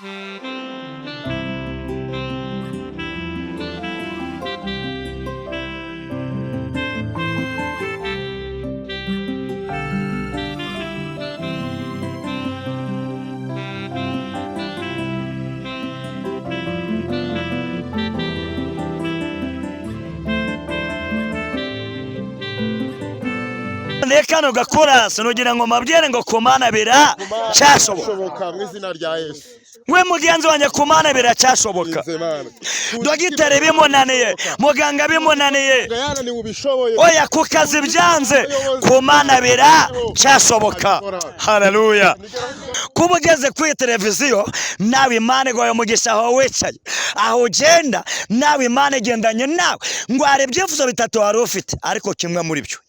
Nekano gakora sinugira ngo mabyere ngo kumana bira cyashoboka mu izina rya Yesu. we mugenzi wanjye kumana bira cyashoboka dogiteri bimunaniye muganga bimunaniye oya kukazi byanze kumana bira cyashoboka haleluya kuba ugeze kuri televiziyo nawe Imana igoye umugisha aho wicaye aho ugenda nawe Imana igendanye nawe ngo hari ibyifuzo bitatu wari ufite ariko kimwe muri byo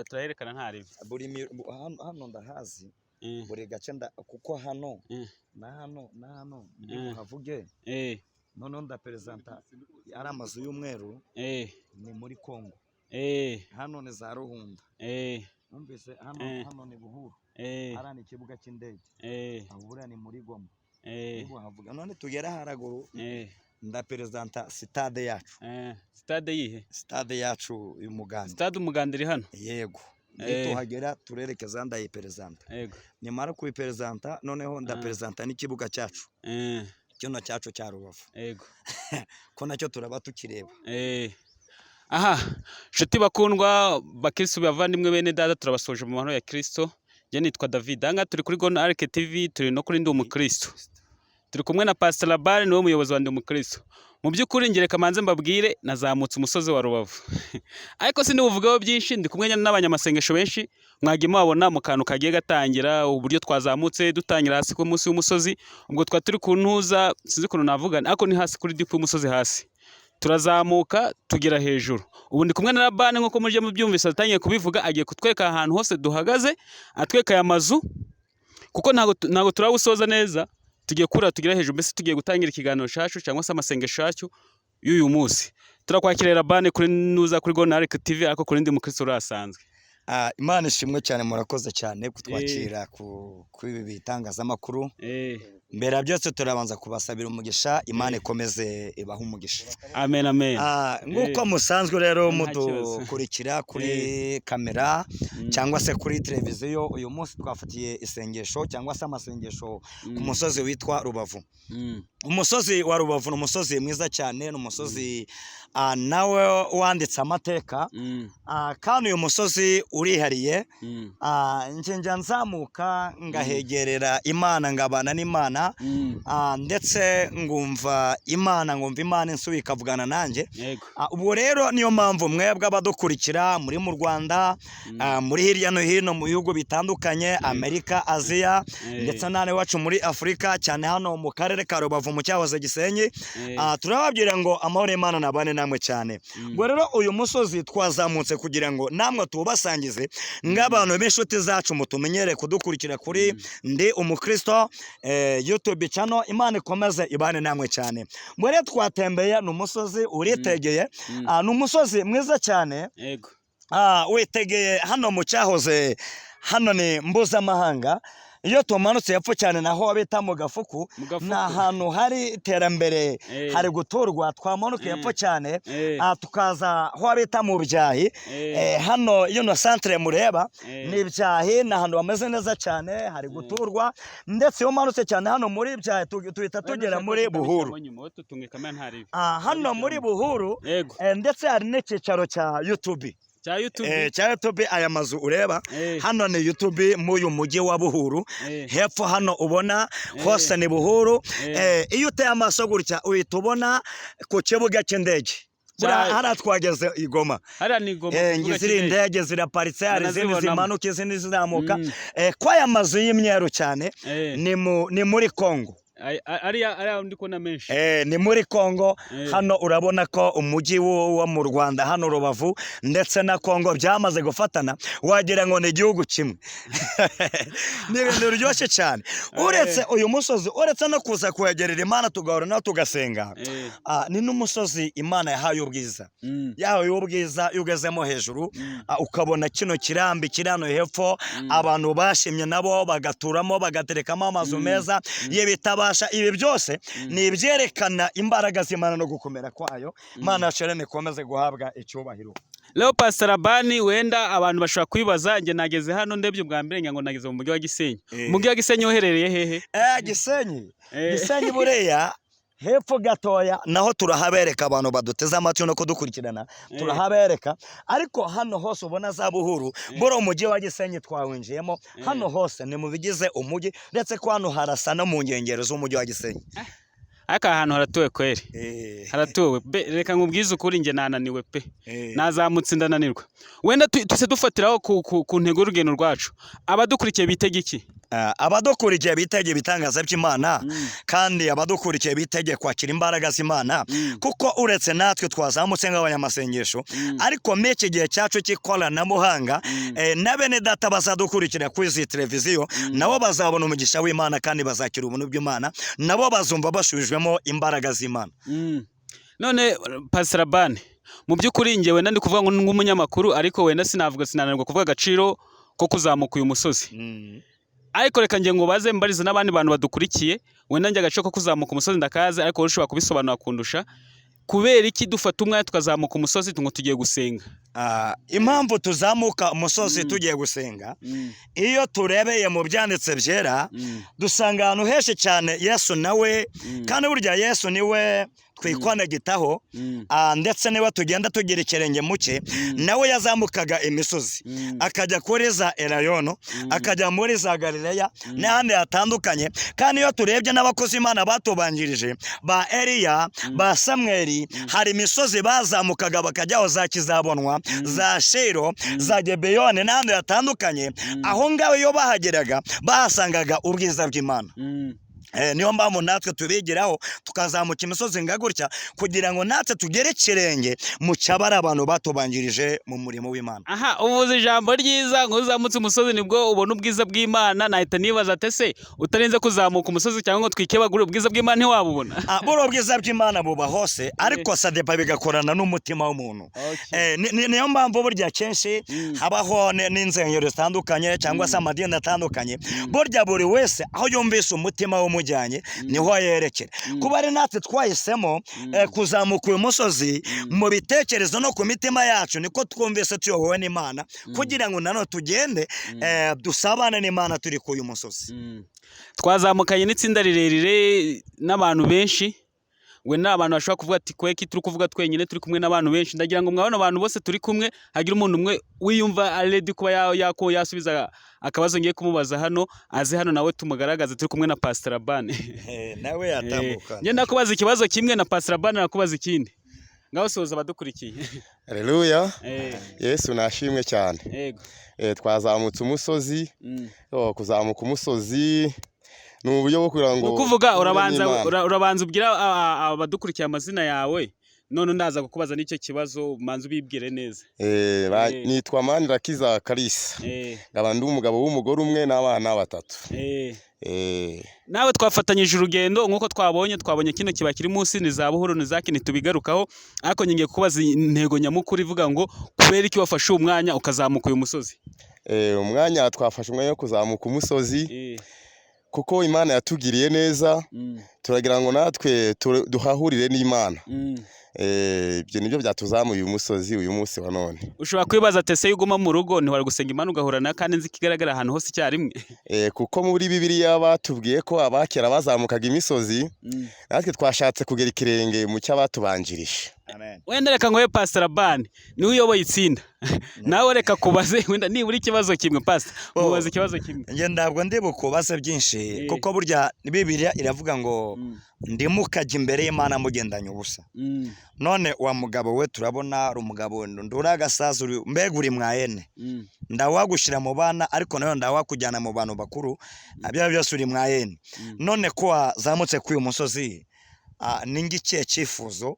turaherekana ntari buri hano ndahazi buri gace kuko hano na hano havuge none ndapresenta ari amazu y'umweru ni muri Kongo hano ni za Ruhunda numvise hano ni Buhuru harani ikibuga cy'indege aho buriya ni muri Goma nibo havuga none tugera haraguru ndapresenta stade yacu stade yihe stade yacu y'Umuganda stade Umuganda iri hano yego tuhagera turerekeza ndayipresenta yego nimara kuyipresenta noneho ndapresenta n'ikibuga cyacu kino cyacu cya Rubavu yego ko nacyo turaba tukireba aha nshuti bakundwa bakristo bavandimwe bene data turabasoje mu mahoro ya Kristo je nitwa David anga turi kuri Gona Ark TV turi no kuri ndi umukristo turi kumwe na Pastor Labani niwe muyobozi wa Ndi Umukristo. Mu by'ukuri ngere kamanze mbabwire nazamutse umusozi wa Rubavu ariko sindibuvugaho byinshi, ndi kumwe n'abanyamasengesho benshi mwagiye mubabona mu kantu kagiye gatangira uburyo twazamutse dutangira hasi ku munsi w'umusozi, ubwo twa turi kuntuza sinzi ukuntu navugana ariko ni hasi kuri dip y'umusozi hasi, turazamuka tugera hejuru. Ubu ndi kumwe na Labani nk'uko muje mubyumvise atangiye kubivuga, agiye kutwereka ahantu hose duhagaze, atwereka aya mazu kuko ntago turawusoza neza, tugiye kura tugera hejuru, mbese tugiye gutangira ikiganiro cyacu cyangwa se amasengesho yacu y'uyu munsi. Turakwakirira Labani kuri nuza kuri Gonarek TV ariko kuri Ndi Umukristo urasanzwe. Imana ishimwe cyane, murakoze cyane kutwakira kuri ibi bitangazamakuru. Mbere byose turabanza kubasabira umugisha, Imana ikomeze ibaha umugisha. Amen amen. Nguko musanzwe rero mudukurikira kuri kamera cyangwa se kuri televiziyo, uyu munsi twafatiye isengesho cyangwa se amasengesho ku musozi witwa Rubavu. Umusozi wa Rubavu ni umusozi mwiza cyane, ni umusozi nawe wanditse amateka, kandi uyu musozi urihariye. Njya nzamuka ngahegerera Imana, ngabana n'Imana, ndetse ngumva Imana insubi ikavugana nanjye. Ubwo rero niyo mpamvu mwebwe abadukurikira muri mu Rwanda, muri hirya no hino mu bihugu bitandukanye, Amerika, Aziya, ndetse n'ane wacu muri Afurika, cyane hano mu karere ka Rubavu mu cyahoze Gisenyi, turababwira ngo amahoro y'Imana nabane namwe cyane. Ubwo rero uyu musozi twazamutse kugira ngo namwe tubasangize nk'abantu b'inshuti zacu mutumenyere kudukurikira kuri Ndi Umukristo YouTube channel. Imana ikomeze ibane namwe cyane. Ubwo rero twatembeye n'umusozi uritegeye, n'umusozi mwiza cyane, witegeye hano mu cyahoze hano ni Mbuzamahanga. Iyo tumanutse yapfo cyane naho bita mu Gafuku, na hantu hari iterambere, hari guturwa. Twamanuka yapfo cyane tukaza ho bita mu Byahi, hano iyo no centre mureba ni Byahi, na hantu bameze neza cyane, hari guturwa. Ndetse iyo manutse cyane hano muri Byahi tuhita tugera muri Buhuru. Hano muri Buhuru ndetse hari n'ikicaro cya YouTube cya YouTube. Aya mazu ureba hano ni YouTube mu uyu mujyi wa Buhuru. Hepfo hano ubona hose ni Buhuru. Iyo uteye amaso gutya uhita ubona ku kibuga cy'indege. Hara twageze i Goma. Ngiziri indege ziraparitse, hari izindi zimanuka izindi zizamuka. Kwa aya mazu y'imyeru cyane ni muri Kongo. Ariya ndikona menshi. Ni muri Kongo. Hano urabona ko umujyi wo mu Rwanda hano Rubavu ndetse na Kongo byamaze gufatana, wagira ngo ni igihugu kimwe. Ni ibintu biryoshye cyane. Uretse uyu musozi, uretse no kuza kwegerera Imana tugahora nawe tugasenga, ni n'umusozi Imana yahaye ubwiza. Yahaye ubwiza iyo ugezemo hejuru, ukabona kino kirambi kirano hepfo, abantu bashimye nabo bagaturamo bagaterekamo amazu meza y'ibitaba. Ibi byose ni ibyerekana imbaraga z'Imana no gukomera kwayo. Imana yacu ikomeze guhabwa icyubahiro. Leo Pastor Labani, wenda abantu bashobora kwibaza, nge nageze hano ndebye ubwa mbere ngo nageze mu mujyi wa Gisenyi. Umujyi wa Gisenyi uherereye hehe? Gisenyi bureya hepfo gatoya naho turahabereka abantu baduteze amatwi no kudukurikirana, turahabereka. Ariko hano hose ubona za Buhuru, boro umujyi wa Gisenyi twawinjiyemo, hano hose ni mu bigize umujyi, ndetse ko hano harasa no mu nkengero z'umujyi wa Gisenyi. Aka ahantu haratuwe kweri, haratuwe. Reka nkubwize ukuri, nge nananiwe pe, nazamutse ndananirwa. Wenda tuse dufatiraho ku ntego y'urugendo rwacu. Abadukurikiye bitege iki? Abadukurikiye bitege ibitangaza by'Imana, kandi abadukurikiye bitege kwakira imbaraga z'Imana, kuko uretse natwe twazamutse nk'abanyamasengesho, ariko meke gihe cyacu cy'ikoranabuhanga, na bene data bazadukurikira kuri izi televiziyo, nabo bazabona umugisha w'Imana kandi bazakira ubuntu bw'Imana, nabo bazumva bashubijwemo imbaraga z'Imana. None Pastor Labani, mu by'ukuri nge wenda ndi kuvuga nk'umunyamakuru, ariko wenda sinanirwa kuvuga agaciro ko kuzamuka uyu musozi. Ariko reka nge ngubaze mbarize n'abandi bantu badukurikiye, wenda nge agace ko kuzamuka umusozi ndakaze, ariko ushobora kubisobanura kundusha. Kubera iki dufata umwanya tukazamuka umusozi ngo tugiye gusenga? Impamvu tuzamuka umusozi tugiye gusenga, iyo turebeye mu byanditse byera, dusanga ahantu henshi cyane Yesu nawe, kandi burya Yesu niwe twikonegitaho ndetse niba tugenda tugira ikirenge muke nawe yazamukaga imisozi akajya kuri za Elayono akajya muri za Galileya n'ahandi hatandukanye. kandi iyo turebye n'abakozi Imana batubanjirije ba Eliya ba Samweli hari imisozi bazamukaga bakajyaho za Kizabonwa za Shiro za Gebeyoni n'ahandi hatandukanye. aho ngaho iyo bahageraga bahasangaga ubwiza bw'Imana. niyo mpamvu natwe tubigiraho tukazamuka imisozi ngagutya kugira ngo natwe tugere ikirenge mu cyabara abantu batubanjirije mu murimo w'Imana. Aha, uvuze ijambo ryiza ngo uzamutse umusozi nibwo ubona ubwiza bw'Imana. nahita nibaza ate se utarenze kuzamuka umusozi cyangwa ngo twikebagure ubwiza bw'Imana ntiwabubona? buro bwiza bw'Imana buba hose ariko sadepa bigakorana n'umutima w'umuntu. niyo mpamvu burya kenshi habaho n'inzengero zitandukanye cyangwa se amadini atandukanye. burya buri wese aho yumvise umutima w'umujyanye niho yerekera. kuba ari natwe twahisemo kuzamuka uyu musozi mu bitekerezo no ku mitima yacu niko twumvise tuyobowe n'Imana kugira ngo nanone tugende dusabane n'Imana turi ku uyu musozi. twazamukanye n'itsinda rirerire n'abantu benshi. we ni abantu bashobora kuvuga ati kweki turi kuvuga twenyine turi kumwe n'abantu benshi. ndagira ngo mwabona abantu bose turi kumwe hagira umuntu umwe wiyumva ready kuba yasubiza akabazo ngiye kumubaza hano aze hano nawe tumugaragaze turi kumwe na Pastor Laban. nawe yatambuka. njye ndakubaza ikibazo kimwe na Pastor Laban nakubaza ikindi. ngaho soza abadukurikiye. Haleluya. Yesu nashimwe cyane. Yego. twazamutse umusozi. kuzamuka umusozi ni uburyo bwo kugira ngo ukuvuga urabanza ubwira abadukurikiye amazina yawe none ndaza kukubaza n'icyo kibazo manzi ubibwire neza. nitwa Manirakiza Kalisa. ngaba ndi umugabo w'umugore umwe n'abana 3. nawe twafatanyije urugendo nk'uko twabonye kino kiba kiri munsi ni za buhoro ni zaki ntitubigarukaho ariko ngiye kubaza intego nyamukuru ivuga ngo kubera iki wafashe umwanya ukazamuka uyu musozi? umwanya twafashe umwanya wo kuzamuka umusozi kuko Imana yatugiriye neza. turagira ngo natwe duhahurire n'Imana. ibyo nibyo byatuzamuye uyu musozi uyu munsi wa none. ushobora kwibaza ate se uguma mu rugo ntiwari gusenga Imana ugahura na kandi nzi kigaragara ahantu hose icyarimwe? kuko muri Bibiliya batubwiye ko abakera bazamukaga imisozi natwe twashatse kugera ikirenge mu cy'abatubanjirije. wenda reka ngo we Pastor Laban niwe uyoboye itsinda nawe reka kubaze wenda nibura ikibazo kimwe. Pastor mubaze ikibazo kimwe. njye ntabwo ndi bukubaze byinshi kuko burya Bibiliya iravuga ngo ndimukajya imbere y'Imana mugendanye ubusa. none wa mugabo we turabona ari umugabo nduragasaza mbega uri mwayene ndawagushyira mu bana ariko nayo ndawakujyana mu bantu bakuru abya byose uri mwayene. none ko wazamutse kuri uyu musozi ningikiye cyifuzo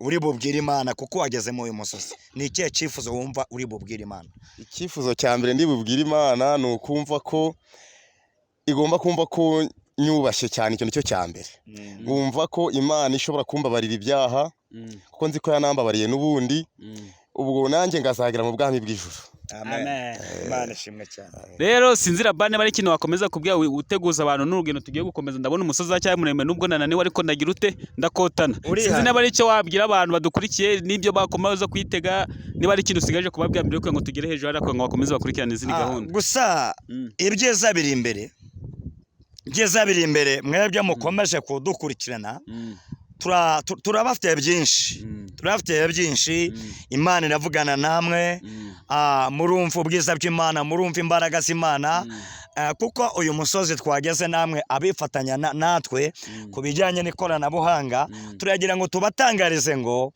uri bubwire Imana kuko wageze mu uyu musozi? ni ikihe cyifuzo wumva uri bubwire Imana? icyifuzo cya mbere ndi bubwire Imana ni ukumva ko igomba kumva ko nyubashye cyane. icyo nicyo cya mbere. wumva ko Imana ishobora kumbabarira ibyaha kuko nzi ko yanambabariye n'ubundi ubwo nanjye ngazagera mu bwami bw'ijuru. Amen. Imana ishimwe cyane. rero sinzi Laban bari kintu wakomeza kubwira uteguza abantu n'urugendo tugiye gukomeza. ndabona umusozi cyane muremure nubwo nananiwe ariko ndagira ute ndakotana. sinzi niba ari icyo wabwira abantu badukurikiye n'ibyo bakomeza kwitega niba ari ikintu usigaje kubabwira mbere yuko ngo tugere hejuru ariko ngo bakomeze bakurikirane izindi gahunda. gusa ibyiza biri imbere mwebwe mukomeje kudukurikirana. turabafite byinshi. Imana iravugana namwe. murumva ubwiza bw'Imana murumva imbaraga z'Imana. kuko uyu musozi twageze namwe abifatanya natwe ku bijyanye n'ikoranabuhanga turagira ngo tubatangarize ngo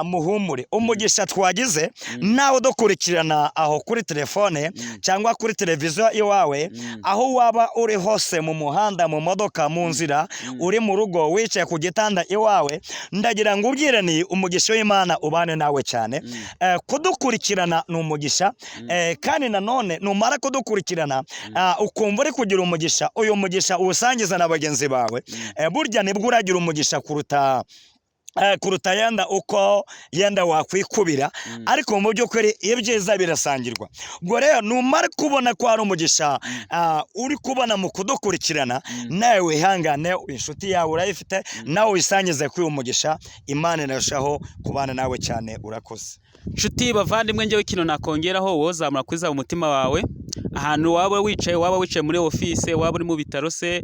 muhumure. umugisha twagize nawe udukurikirana aho kuri telefone cyangwa kuri televiziyo iwawe aho waba uri hose mu muhanda mu modoka mu nzira uri mu rugo wicaye ku gitanda iwawe ndagira ngo ubwire ni umugisha w'Imana ubane nawe cyane. kudukurikirana ni umugisha kandi nanone numara kudukurikirana ukumva uri kugira umugisha uyu mugisha uwusangiza na bagenzi bawe burya nibwo uragira umugisha kuruta yenda uko yenda wakwikubira ariko mu by'ukuri ibyiza birasangirwa. ubwo rero numara kubona ko hari umugisha uri kubona mu kudukurikirana nawe wihangane inshuti yawe urayifite nawe wisangize kuri uyu mugisha. Imana irarushaho kubana nawe cyane. urakoze nshuti bavandimwe njyewe kino nakongeraho wowe zamura kwiza umutima wawe ahantu waba wicaye muri office, waba uri mu bitaro se,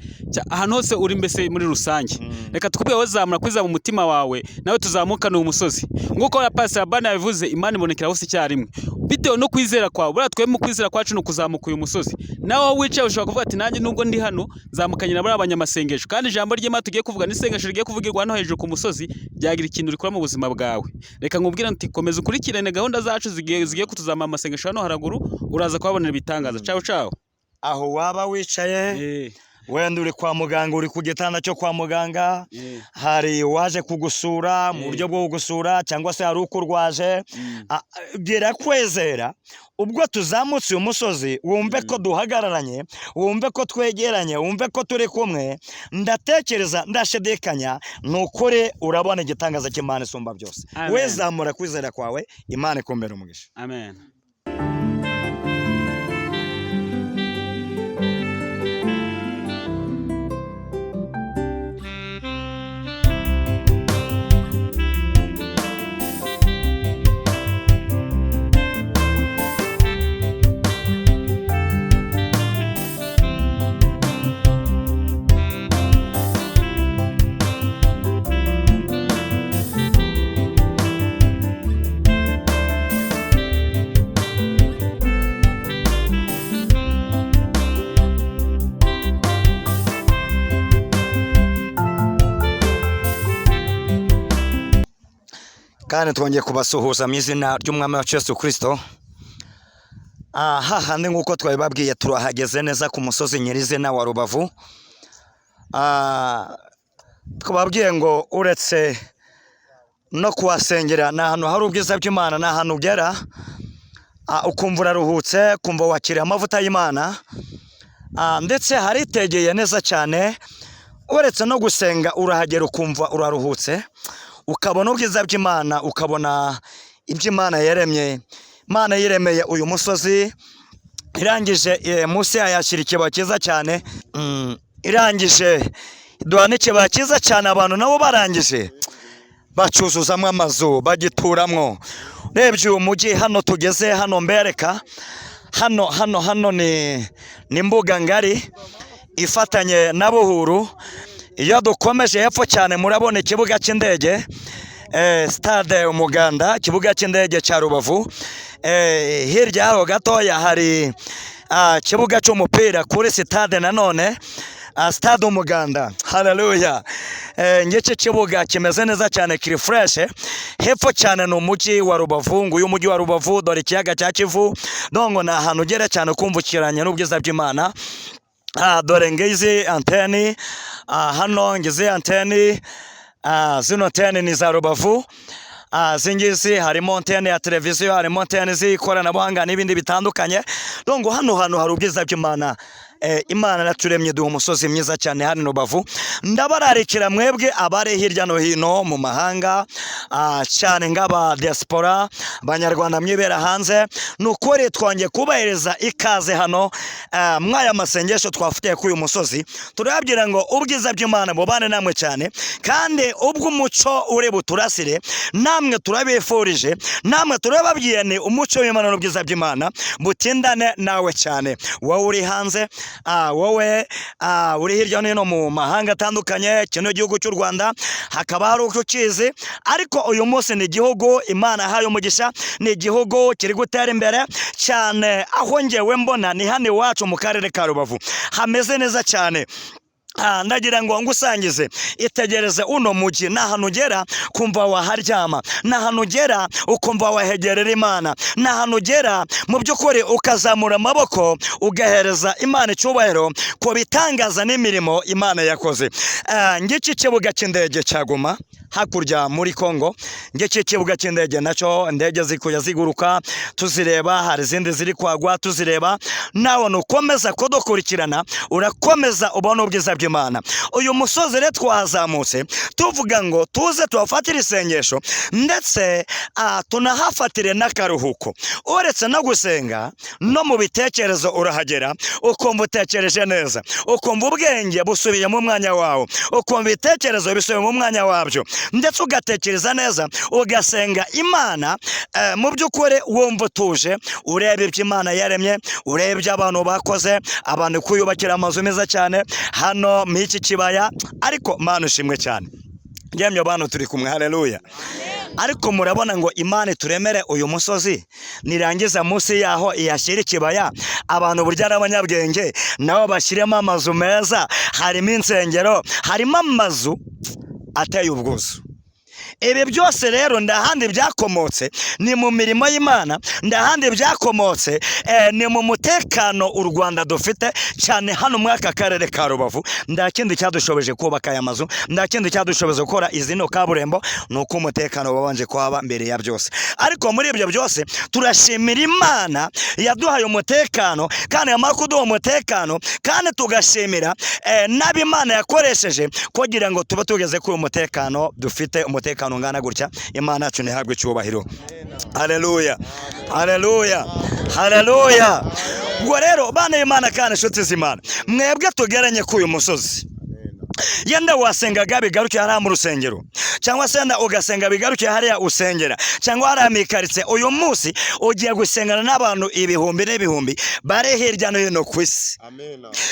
ahantu hose uri mbese muri rusange. Reka tukubwiye wowe zamura kwiza mu mutima wawe, nawe tuzamukane uwo musozi. Nk'uko ya Pastor Bana yabivuze, Imana ibonekera hose icyarimwe. Bitewe no kwizera kwawe, buriya twebwe mu kwizera kwacu no kuzamuka uyu musozi. Nawe wicaye ushobora kuvuga ati nanjye nubwo ndi hano nzamukanye na bari abanyamasengesho, kandi ijambo ry'Imana tugiye kuvuga n'isengesho rigiye kuvugirwa hano hejuru ku musozi ryagira ikintu rikora mu buzima bwawe. Reka nkubwira nti komeza ukurikirane gahunda zacu zigiye kutuzamura amasengesho hano haraguru, uraza kuhabonera ibitangaza. Ciao ciao. Aho waba wicaye wenda uri kwa muganga, uri ku gitanda cyo kwa muganga, hari waje kugusura mu buryo bwo kugusura cyangwa se hari ukurwaje, gira kwezera ubwo tuzamutse uyu musozi, wumve ko duhagararanye, wumve ko twegeranye, wumve ko turi kumwe. Ndatekereza ndashidikanya nukuri urabona igitangaza cy'Imana isumba byose. Wezamura kwizera kwawe, Imana ikumbere umugisha. Amen. Kandi twongeye kubasuhuza mu izina ry'Umwami wacu Yesu Kristo. Hahandi nk'uko twabibabwiye turahageze neza ku musozi nyirizina wa Rubavu. Twababwiye ngo uretse no kuhasengera ni ahantu hari ubwiza bw'Imana, ni ahantu ugera ukumva uraruhutse, kumva wakiriye amavuta y'Imana, ndetse haritegeye neza cyane. Uretse no gusenga urahagera ukumva uraruhutse, ukabona ubwiza bw'Imana, ukabona ibyo Imana yaremye. Imana yiremeye uyu musozi, irangije munsi yashyira ikibaya cyiza cyane, irangije duha n'ikibaya cyiza cyane. Abantu nabo barangije bacuzuzamo amazu bagituramwo. Urebye uyu mujyi hano tugeze hano mbereka, hano ni imbuga ngari ifatanye na Buhuru. Iyo dukomeje hepfo cyane murabona ikibuga cy'indege, stade Umuganda, ikibuga cy'indege cya Rubavu. Hirya yaho gatoya hari ikibuga cy'umupira kuri stade nanone, stade Umuganda. Haleluya. Ngiki kibuga kimeze neza cyane, kiri fresh. Hepfo cyane ni umujyi wa Rubavu. Nguyu umujyi wa Rubavu, dore ikiyaga cya Kivu. Dongo ni ahantu ugera cyane kumvukiranye n'ubwiza bw'Imana. Dore ngizi anteni, hano ngizi anteni, zino anteni ni za Rubavu. Zingizi harimo anteni ya televiziyo, harimo anteni z'ikoranabuhanga n'ibindi bitandukanye. Dongo hano hari ubwiza bw'Imana. Imana naturemye duha umusozi mwiza cyane hano Rubavu. Ndabararikira mwebwe abari hirya no hino mu mahanga, cyane ngaba diaspora, abanyarwanda mwibera hanze, nukuri twongeye kubahereza ikaze hano mwaya masengesho twafitiye kuri uyu musozi. Turababwira ngo ubwiza bw'Imana bubane namwe cyane, kandi ubwo umuco uri buturasire namwe turabifurije, namwe turababwiye ni umuco w'Imana n'ubwiza bw'Imana butindane nawe cyane. Wowe uri hanze, wowe uri hirya no hino mu mahanga atandukanye, kino gihugu cy'u Rwanda hakaba hari uko ukizi, ariko uyu munsi ni igihugu Imana yahaye umugisha, ni igihugu kiri gutera imbere cyane. Aho ngewe mbona ni hano iwacu mu karere ka Rubavu hameze neza cyane. Ndagira ngo ngusangize, itegereze uno mujyi, n'ahantu ugera kumva waharyama, n'ahantu ugera ukumva wahegerera Imana, n'ahantu ugera mu by'ukuri ukazamura amaboko ugahereza Imana icyubahiro ku bitangaza n'imirimo Imana yakoze. Ngiki kibuga cy'indege cya Goma hakurya muri Kongo, ngiki kibuga cy'indege nacyo indege zikuya ziguruka tuzireba, hari izindi ziri kwagwa tuzireba. Nawe nukomeza kudukurikirana urakomeza ubona ubwiza bw'Imana. Uyu musozi rero twazamutse tuvuga ngo tuze tuhafatire isengesho, ndetse tunahafatire n'akaruhuko. Uretse no gusenga, no mu bitekerezo urahagera ukumva utekereje neza, ukumva ubwenge busubiye mu mwanya wawo, ukumva ibitekerezo bisubiye mu mwanya wabyo. ndetse ugatekereza neza ugasenga Imana mu by'ukuri wumva utuje ureba ibyo Imana yaremye ureba ibyo abantu bakoze abantu kuyubakira amazu meza cyane hano mu iki kibaya ariko Mana ushimwe cyane yemye abantu turi kumwe haleluya ariko murabona ngo Imana turemere uyu musozi nirangiza munsi yaho iyashyira ikibaya abantu burya ari abanyabwenge nabo bashyiremo amazu meza harimo insengero harimo amazu ateye ubwuzu ibi byose rero ndahandi byakomotse ni mu mirimo y'Imana ndahandi byakomotse ni mu mutekano u Rwanda dufite cyane hano mu aka karere ka Rubavu ndakindi cyadushoboje kubaka aya mazu ndakindi cyadushoboje gukora izino kaburembo nuko umutekano wabanje kwaba mbere ya byose ariko muri ibyo byose turashimira Imana yaduhaye umutekano kandi yamara kuduha umutekano kandi tugashimira n'ab'Imana yakoresheje kugira ngo tube tugeze ku umutekano dufite umutekano ungana gutya Imana yacu ntihabwe icyubahiro haleluya haleluya haleluya ubwo rero bana y'Imana kandi inshuti z'Imana mwebwe tugeranye ku uyu musozi yenda wasengaga bigarukiye hariya mu rusengero cyangwa se yenda ugasenga bigarukiye hariya usengera cyangwa hariya mikaritse uyu munsi ugiye gusengana n'abantu ibihumbi n'ibihumbi bari hirya no hino ku isi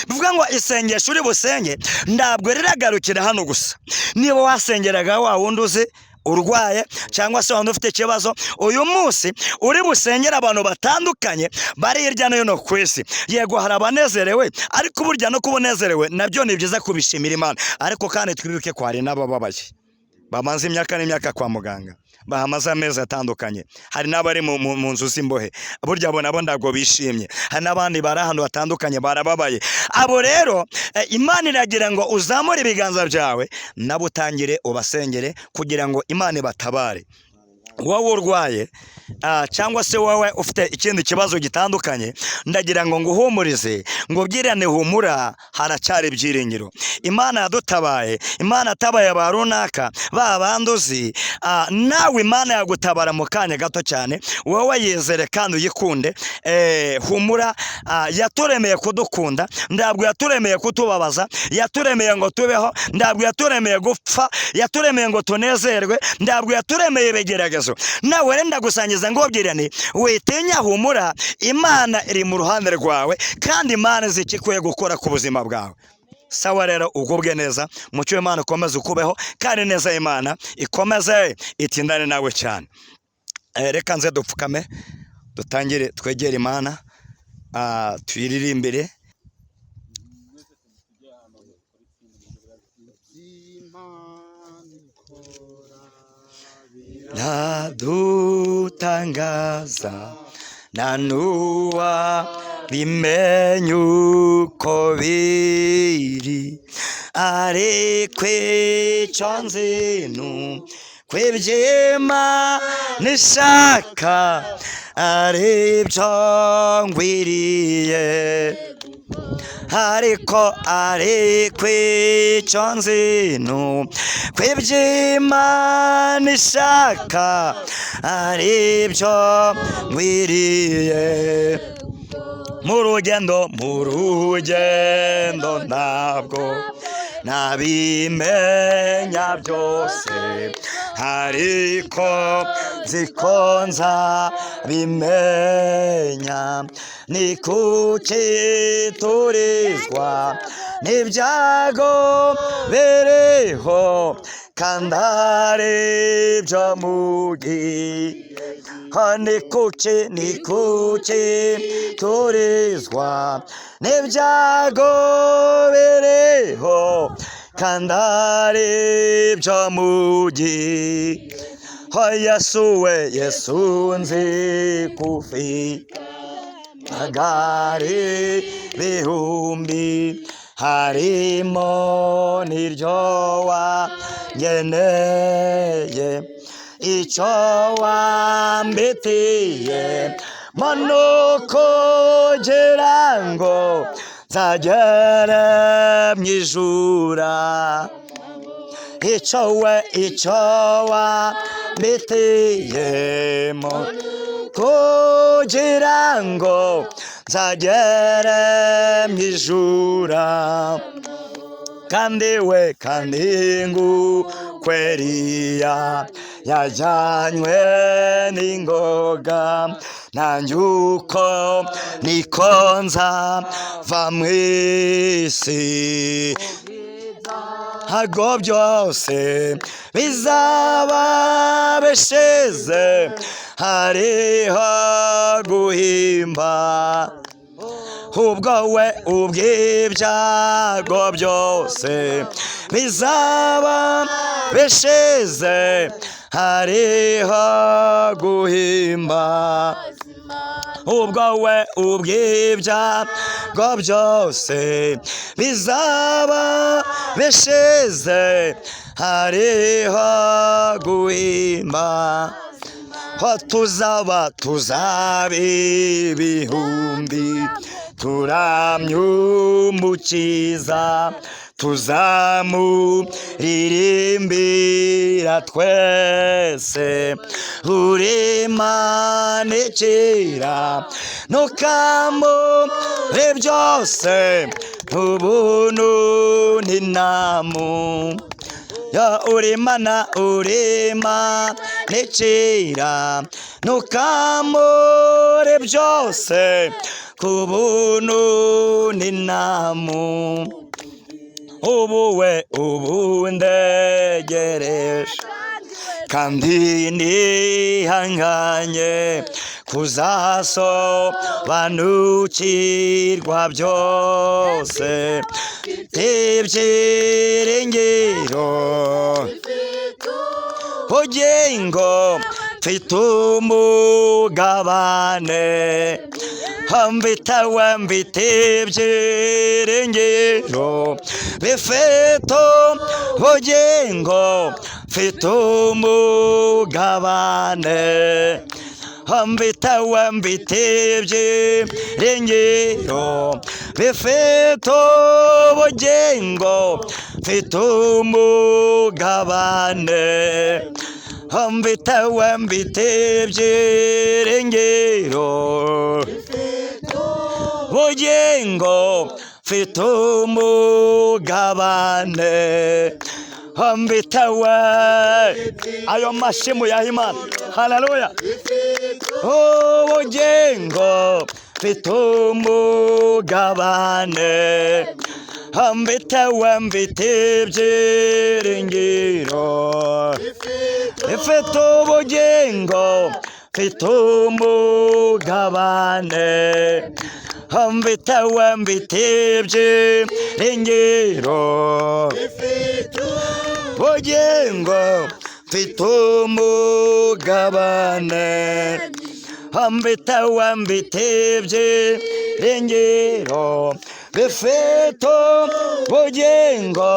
bivuga ngo isengesho uri busenge ntabwo riragarukira hano gusa niba wasengeraga wa wundi uzi urwaye cyangwa se wanda ufite ikibazo uyu munsi uri busengera abantu batandukanye bari hirya no hino ku isi yego hari abanezerewe ariko burya no kubunezerewe nabyo ni byiza kubishimira Imana ariko kandi twibuke ko hari n'abababaye bamaze imyaka n'imyaka kwa muganga bahamaze amezi atandukanye hari n'abari mu nzu z'imbohe burya abo nabo ntabwo bishimye hari n'abandi bari ahantu batandukanye barababaye abo rero Imana iragira ngo uzamure ibiganza byawe nabo utangire ubasengere kugira ngo Imana ibatabare wowe urwaye cyangwa se wowe ufite ikindi kibazo gitandukanye ndagira ngo nguhumurize ngo byirane humura haracyari ibyiringiro Imana yadutabaye Imana atabaye ba runaka ba banduzi nawe Imana yagutabara mu kanya gato cyane wowe yizere kandi uyikunde humura yaturemeye kudukunda ntabwo yaturemeye kutubabaza yaturemeye ngo tubeho ntabwo yaturemeye gupfa yaturemeye ngo tunezerwe ntabwo yaturemeye ibigeragezo nawe renda gusangiza ngo byirane witinya humura Imana iri mu ruhande rwawe kandi Imana zikikuye gukora ku buzima bwawe sawa rero ugubwe neza mucyo Imana ukomeze ukubeho kandi neza Imana ikomeze itindane nawe cyane reka nze dupfukame dutangire twegere Imana tuyiririmbire nadutangaza nanuwa bimenye uko biri ariko icyo nzinu kwibyima nishaka aribyo ngwiriye ariko icyo nzinu kwibyima nishaka aribyo ngwiriye mu rugendo ntabwo nabimenya byose ariko zikonza bimenya ni kuki turizwa n'ibyago biriho kandi aribyo mugi ni kuki turizwa n'ibyago biriho kandi aribyo mugi Yesu nzi kufi agari bihumbi harimo n'iryo wangeneye icyo wambitiye manuko kugira ngo nzagere mu ijura icyo wambitiyemo kugira ngo nzagere mu ijura kandi nk'uko Eliya yajyanywe n'ingoga, nanjye uko niko nzava mu isi. Ntabwo byose bizaba bishize, hariho guhimba. Ubwo we ubw'ibyago byose bizaba bishize, hariho guhimba. Ubwo we ubw'ibyago byose bizaba bishize, hariho guhimba. Ho tuzaba ibihumbi turamya Umukiza, tuzamuririmbira twese. Urimanikira ntukamure byose, ubuntu n'inamu. Urimanikira ntukamure byose, ku buntu n'inamu. ubu ndegereje kandi nihanganye kuzasobanukirwa byose ibyiringiro ubugingo mfite umugabane mbitawe mbite ibyiringiro bifite ubugingo mfite umugabane mbitawe mbite ibyiringiro bifite ubugingo mfite umugabane mbitawe mbite ibyiringiro ubugingo mfite umugabane mbitawe. Ayo mashyi yahimana, haleluya. Ubugingo mfite umugabane mbitawe mbite ibyiringiro bifite ubugingo mfite umugabane mbitawe mbite ibyiringiro ubugingo mfite umugabane mbitawe mbite ibyiringiro bifite ubugingo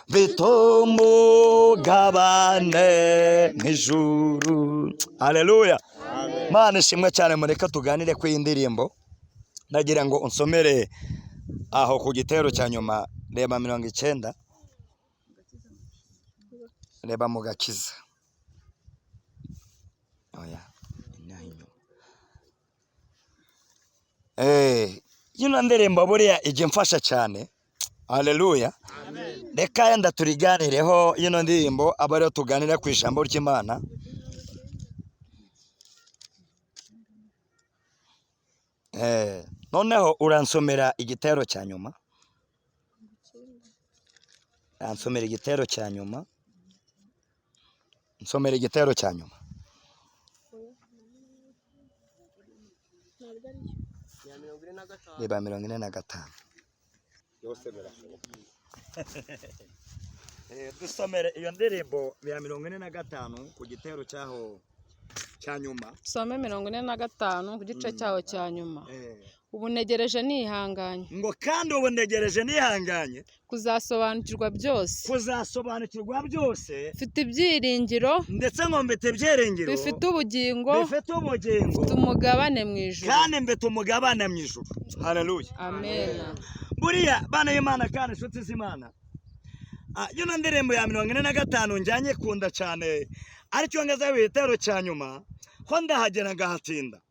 mfite umugabane mw'ijuru. Haleluya. Mana ishimwe cyane. Mureka tuganire ku indirimbo. Nagira ngo unsomere aho ku gitero cya nyuma, reba 90, reba mu gakiza. Oya yino ndirimbo buriya ijye mfasha cyane. Haleluya. Reka yenda turiganireho yino ndirimbo, aba ariyo tuganira ku ijambo ry'Imana. Noneho uransomera igitero cya nyuma, nsomera igitero cya nyuma, nsomera igitero cya nyuma. Reba 45 yose birashoboka. Dusomere iyo ndirimbo ya 45 ku gitero cyaho cya nyuma. Some 45 ku gice cyaho cya nyuma. Ubu negereje nihanganye. Ngo kandi ubu negereje nihanganye kuzasobanukirwa byose. Kuzasobanukirwa byose. Mfite ibyiringiro ndetse ngo mbite ibyiringiro bifite ubugingo. Bifite ubugingo. Mfite umugabane mu ijuru. Kandi mbite umugabane mu ijuru. Haleluya. Amen. Buriya bana y'Imana kandi inshuti z'Imana, yino ndirimbo ya 45 njyanye kunda cyane, aricyo ngeze ibitero cya nyuma ho ndahagera ngahatinda.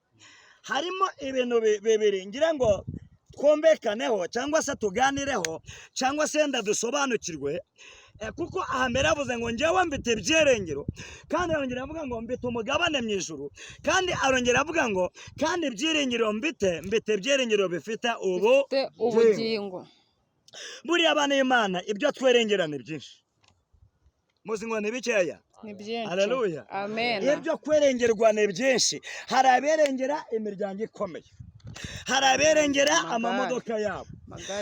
Harimo ibintu bibiri ngira ngo twomekaneho cyangwa se tuganireho cyangwa se nda dusobanukirwe kuko aha mbere yavuze ngo njyewe mbite ibyiringiro, kandi arongera avuga ngo mbite umugabane mu ijuru, kandi arongera avuga ngo kandi ibyiringiro mbite ibyiringiro bifite ubugingo. Buriya abana b'Imana ibyo twerengera ni byinshi, muzi ngo ni bikeya. Ni byinshi. Haleluya. Amen. Ibyo kwerengerwa ni byinshi. Hari aberengera imiryango ikomeye, hari aberengera amamodoka yabo,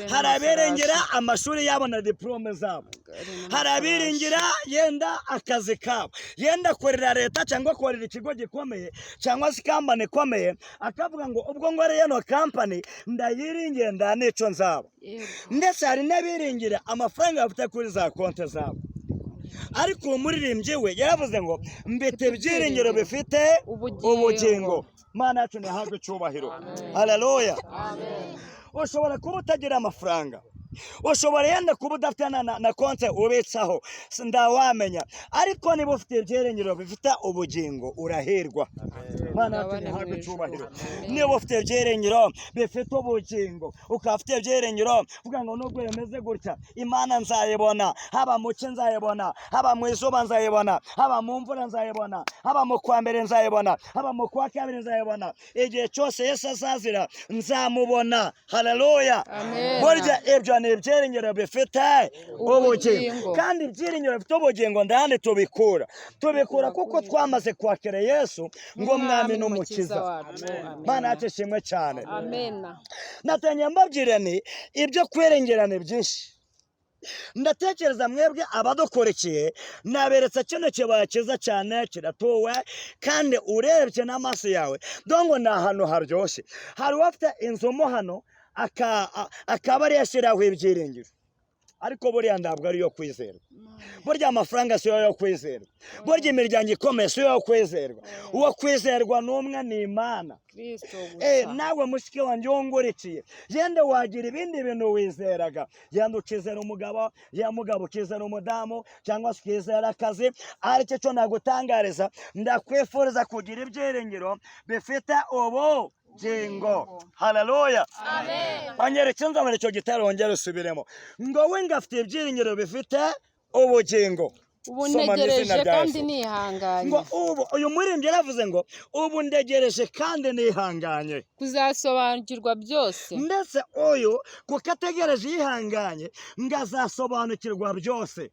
hari aberengera amashuri yabo na diplome zabo, hari aberengera yenda akazi kabo, yenda akorera leta cyangwa akorera ikigo gikomeye cyangwa se kampani ikomeye, akavuga ngo ubwo ngore yano kampani ndayiringiye ndanico nzaba. Ndetse hari n'abiringira amafaranga bafite kuri za konti zabo. Ariko umuririmbyi we yaravuze ngo mbite ibyiringiro bifite ubugingo. Mana yacu nihabwe icyubahiro. Haleluya. Ushobora kuba utagira amafaranga, ushobora yenda kuba udafite na konti ubitsaho, ndawamenya, ariko niba ufite ibyiringiro bifite ubugingo urahirwa. Mana yacu nihabwe icyubahiro. Niba ufite ibyiringiro bifite ubugingo, ukaba ufite ibyiringiro uvuga ngo nubwo bimeze gutya Imana nzayibona, haba mu cyi nzayibona, haba mu izuba nzayibona, haba mu mvura nzayibona, haba mu kwa mbere nzayibona, haba mu kwa kabiri nzayibona, igihe cyose Yesu azazira nzamubona. Haleluya. Burya ibyo ni ibyiringiro bifite ubugingo, kandi ibyiringiro bifite ubugingo ndahandi tubikura kuko twamaze kwakira Yesu ngo mwami n'umukiza. Mana yacu ishimwe cyane. Natangiye mbabwira ni ibyo kwerengera ni byinshi. Ndatekereza mwebwe abadukurikiye naberetse kino kibaya cyiza cyane kiratuwe, kandi urebye n'amaso yawe dongo ni ahantu haryoshye. Hari uwafite inzu mo hano akaba ari yashyiraho ibyiringiro, ariko buriya ntabwo ari yo kwizerwa. Burya amafaranga si yo kwizerwa, burya imiryango ikomeye si yo kwizerwa. Uwo kwizerwa n'umwe ni Imana. Nawe mushiki wanjye wongurikiye, yenda wagira ibindi bintu wizeraga, yenda ukizera umugabo, ya mugabo ukizera umudamu, cyangwa se ukizera akazi, aricyo cyo nagutangariza, ndakwifuriza kugira ibyiringiro bifite ubugingo. Haleluya. Ongera ikinzamura icyo gitero, ongera usubiremo ngo we ngafite ibyiringiro bifite ubugingo. Ubu ndegereje kandi nihanganye. Ngo uyu muririmbyi yaravuze ngo ubu ndegereje kandi nihanganye kuzasobanukirwa byose. Ndetse uyu kuko ategereje yihanganye ngo azasobanukirwa byose.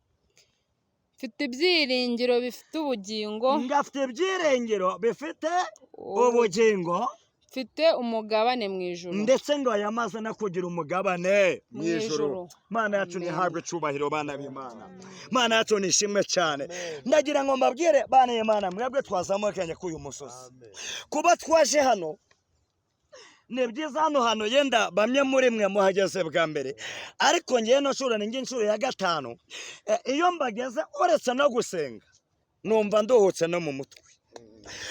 Mfite ibyiringiro bifite ubugingo. Ngafite ibyiringiro bifite ubugingo. Mfite umugabane mu ijuru. Ndetse ngo yamaze no kugira umugabane mu ijuru. Mana yacu nihabwe icyubahiro bana b'Imana. Mana yacu nishimwe cyane. Ndagira ngo mbabwire bana b'Imana, mwebwe twazamukanye k'uyu musozi, kuba twaje hano ni byiza. Hano yenda bamwe muri mwe muhageze bwa mbere, ariko ngewe nshuro ni inshuro ya gatanu. Iyo mbageze uretse no gusenga numva nduhutse no mu mutwe.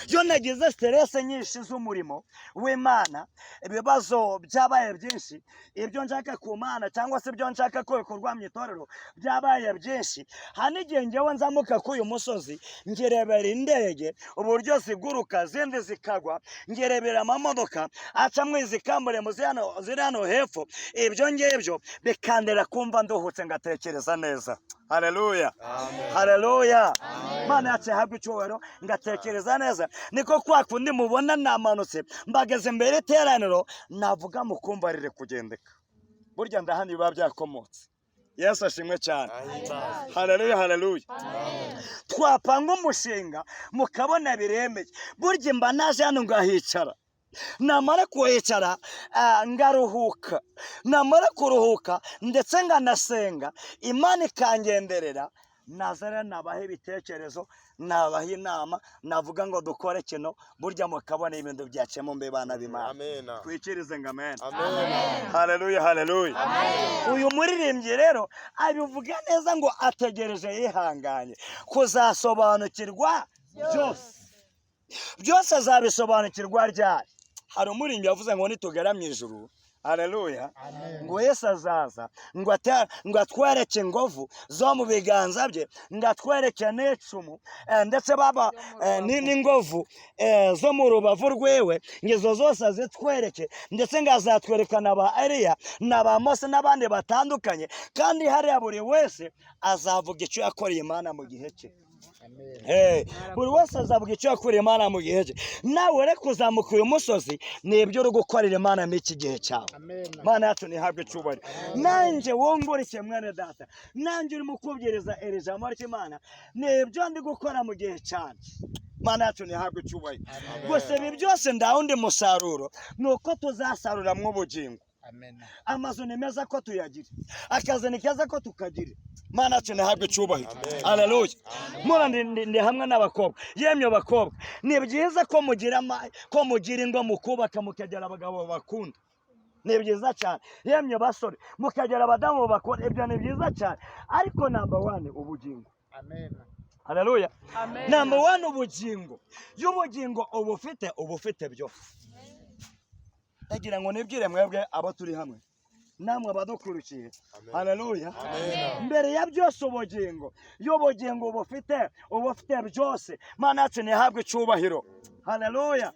Yo nagize stress nyinshi z'umurimo w'Imana, ibibazo byabaye byinshi, ibyo nshaka ku Mana cyangwa se ibyo nshaka ko bikorwa mu itorero byabaye byinshi. Hani igihe ngewe nzamuka k'uyu musozi ngerebera indege uburyo ziguruka zindi zikagwa, ngerebera amamodoka acamwe izikambure mu ziri hano hepfo, ibyo ngibyo bikandera kumva nduhutse ngatekereza neza. Haleluya. Haleluya. Mana yacu ihabwe icyubahiro, ngatekereza neza. Niko kwa kundi mubona namanutse mbageze imbere iteraniro, navuga mukumva rire kugendeka. Burya ndahani biba byakomotse. Yesu ashimwe cyane. Haleluya. Haleluya. Twapanga umushinga mukabona biremeye, burya mba naje hano ngahicara, namara kuhicara ngaruhuka, namara kuruhuka ndetse nganasenga, Imana ikangenderera, nazara nabaha ibitekerezo, nabaha inama, navuga ngo dukore kino, burya mukabona ibintu byacemo mbe bana b'Imana. Twikirize ngo amen. Haleluya. Haleluya. Uyu muririmbyi rero abivuga neza ngo ategereje yihanganye kuzasobanukirwa byose azabisobanukirwa ryari. Hari umuririmbyi yavuze ngo nitugera mu ijuru Haleluya. Ngo Yesu azaza ngo atwereke ingovu zo mu biganza bye, ngo atwereke n'icumu ndetse baba n'ingovu zo mu rubavu rwewe, ngo izo zose azitwereke, ndetse ngo azatwereka na ba Eliya na ba Mose n'abandi batandukanye, kandi hariya buri wese azavuga icyo yakoreye Imana mu gihe cye. Buri wese azavuga icyo yakoreye Imana mu gihe cye. Nawe ure kuzamuka uyu musozi ni ibyo uri gukorera Imana muri iki gihe cyawe. Imana yacu ntihabwe icyubahiro. Nanjye wongoreke mwene data, nanjye urimo kubwiriza iri jambo ry'Imana, ni ibyo ndi gukora mu gihe cyanjye. Imana yacu ntihabwe icyubahiro. Gusa ibi byose nta wundi musaruro, ni uko tuzasaruramwo ubugingo. Amazu ni meza ko tuyagira, akazi ni keza ko tukagira. Imana yacu ntihabwe icyubahiro. Haleluya. Mura ndi hamwe n'abakobwa. Yemwe bakobwa, ni byiza ko mugira ingo mukubaka, mukagera abagabo bakunda. Ni byiza cyane. Yemwe basore, mukagera abadamu bakunda. Ibyo ni byiza cyane. Ariko number 1 ubugingo. Amen. Haleluya. Number 1 ubugingo. Y'ubugingo ubufite byose. Ndagira ngo nibwire mwebwe abo turi hamwe, namwe abadukurikiye. Haleluya. Mbere ya byose ubugingo, y'ubugingo ubufite byose. Imana yacu ntihabwe icyubahiro. Haleluya.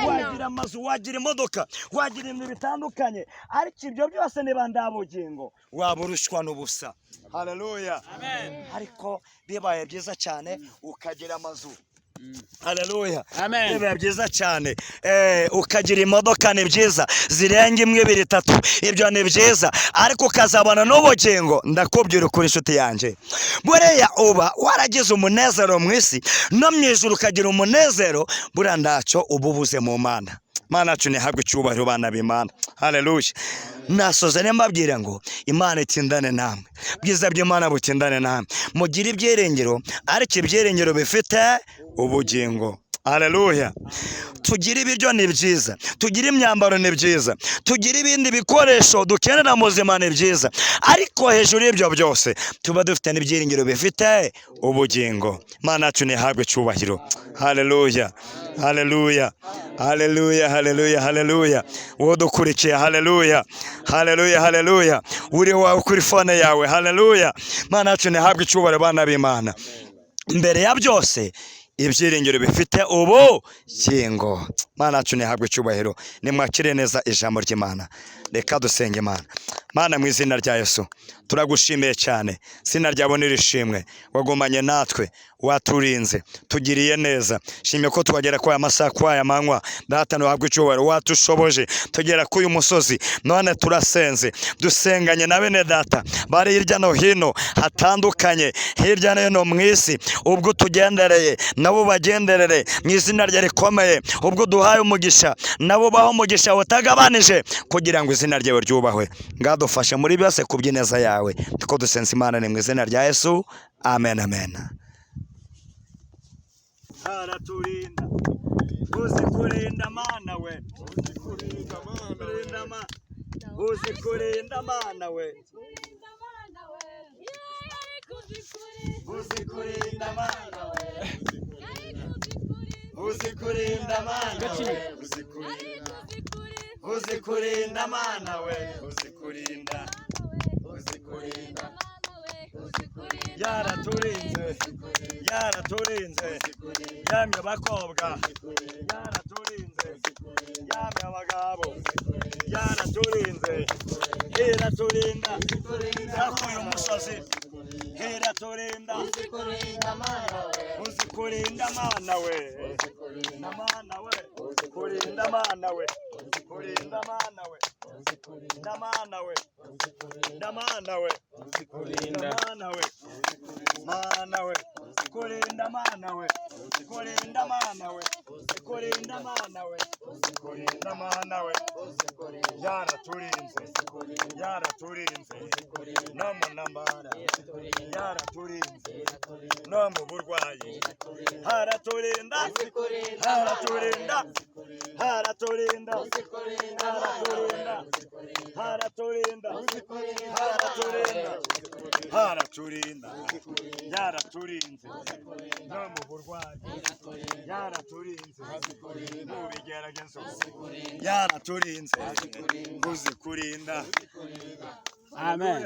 Wagira amazu, wagira imodoka, wagira ibintu bitandukanye, ariko ibyo byose niba nda bugingo waburushwa n'ubusa. Haleluya. Ariko bibaye byiza cyane ukagira amazu. Haleluya. Bibaye byiza cyane ukagira imodoka, ni byiza zirenga 1, 2, 3, ibyo ni byiza, ariko ukazabana n'ubugingo. Ndakubwira ukuri inshuti yanjye, buriya uba waragize umunezero mu isi, no mu ijuru ukagira umunezero, buriya ntacyo ububuze mu Mana. Imana yacu ntihabwe icyubahiro bana b'Imana. Haleluya. Nasoze mbabwira ngo Imana itindane namwe, bwiza by'Imana butindane namwe, mugire ibyiringiro, ariko ibyiringiro bifite ubugingo. Haleluya. Tugira ibiryo ni byiza, tugira imyambaro ni byiza, tugira ibindi bikoresho dukenera mu buzima ni byiza, ariko hejuru y'ibyo byose tuba dufite n'ibyiringiro bifite ubugingo. Imana yacu ntihabwe icyubahiro. Haleluya. Haleluya. Haleluya. Haleluya. Haleluya. Wowe dukurikiye, haleluya. Haleluya. Haleluya. Uri wawe kuri phone yawe, haleluya. Imana yacu ntihabwe icyubahiro bana b'Imana. Mbere ya byose ibyiringiro bifite ubugingo. Imana yacu ntihabwe icyubahiro. Nimwakire neza ijambo ry'Imana. Reka dusenge Imana. Mana, mu izina rya Yesu turagushimiye cyane, izina ryawe nirishimwe, wagumanye natwe, waturinze, tugiriye neza. Shimye ko twagera kwa amasaha, kwa aya manywa, data ntihabwe icyubahiro, watushoboje tugera kuri uyu musozi, none turasenze, dusenganye na bene data bari hirya no hino hatandukanye, hirya no hino mu isi. Ubwo tugendereye nabo bagenderere mu izina rye rikomeye, ubwo duhaye umugisha nabo baho umugisha utagabanije, kugira ngo izina ryawe ryubahwe. Ngadufashe muri byose kubyineza yawe, tuko dusenze Imana ni mu izina rya Yesu. Amen. Amen. Araturinda, uzikurinda Mana we, uzikurinda Mana, uzikurinda Mana we, uzikurinda Mana we, uzikurinda Mana we, uzikurinda Mana we, uzikurinda yaraturinze, yaraturinze, yamwe bakobwa, yaraturinze, yamwe abagabo, yaraturinze, iraturinda, yakuye umusozi, iraturinda, uzikurinda Mana we, uzikurinda Mana we, Mana we, uzikurinda Mana we, uzikurinda Mana we, uzikurinda Mana we, Mana we, uzikurinda Mana we, Mana we, uzikurinda Mana we, uzikurinda Mana we, uzikurinda Mana we, uzikurinda Mana we, yaraturinze, yaraturinze, no mu ntambara, yaraturinze, no mu burwayi, haraturinda, haraturinda, haraturinda, haraturinda, haraturinda, haraturinda, haraturinda yaraturinze no mu burwayi yaraturinze mu bigeragezo yaraturinze uzi kurinda. Amen.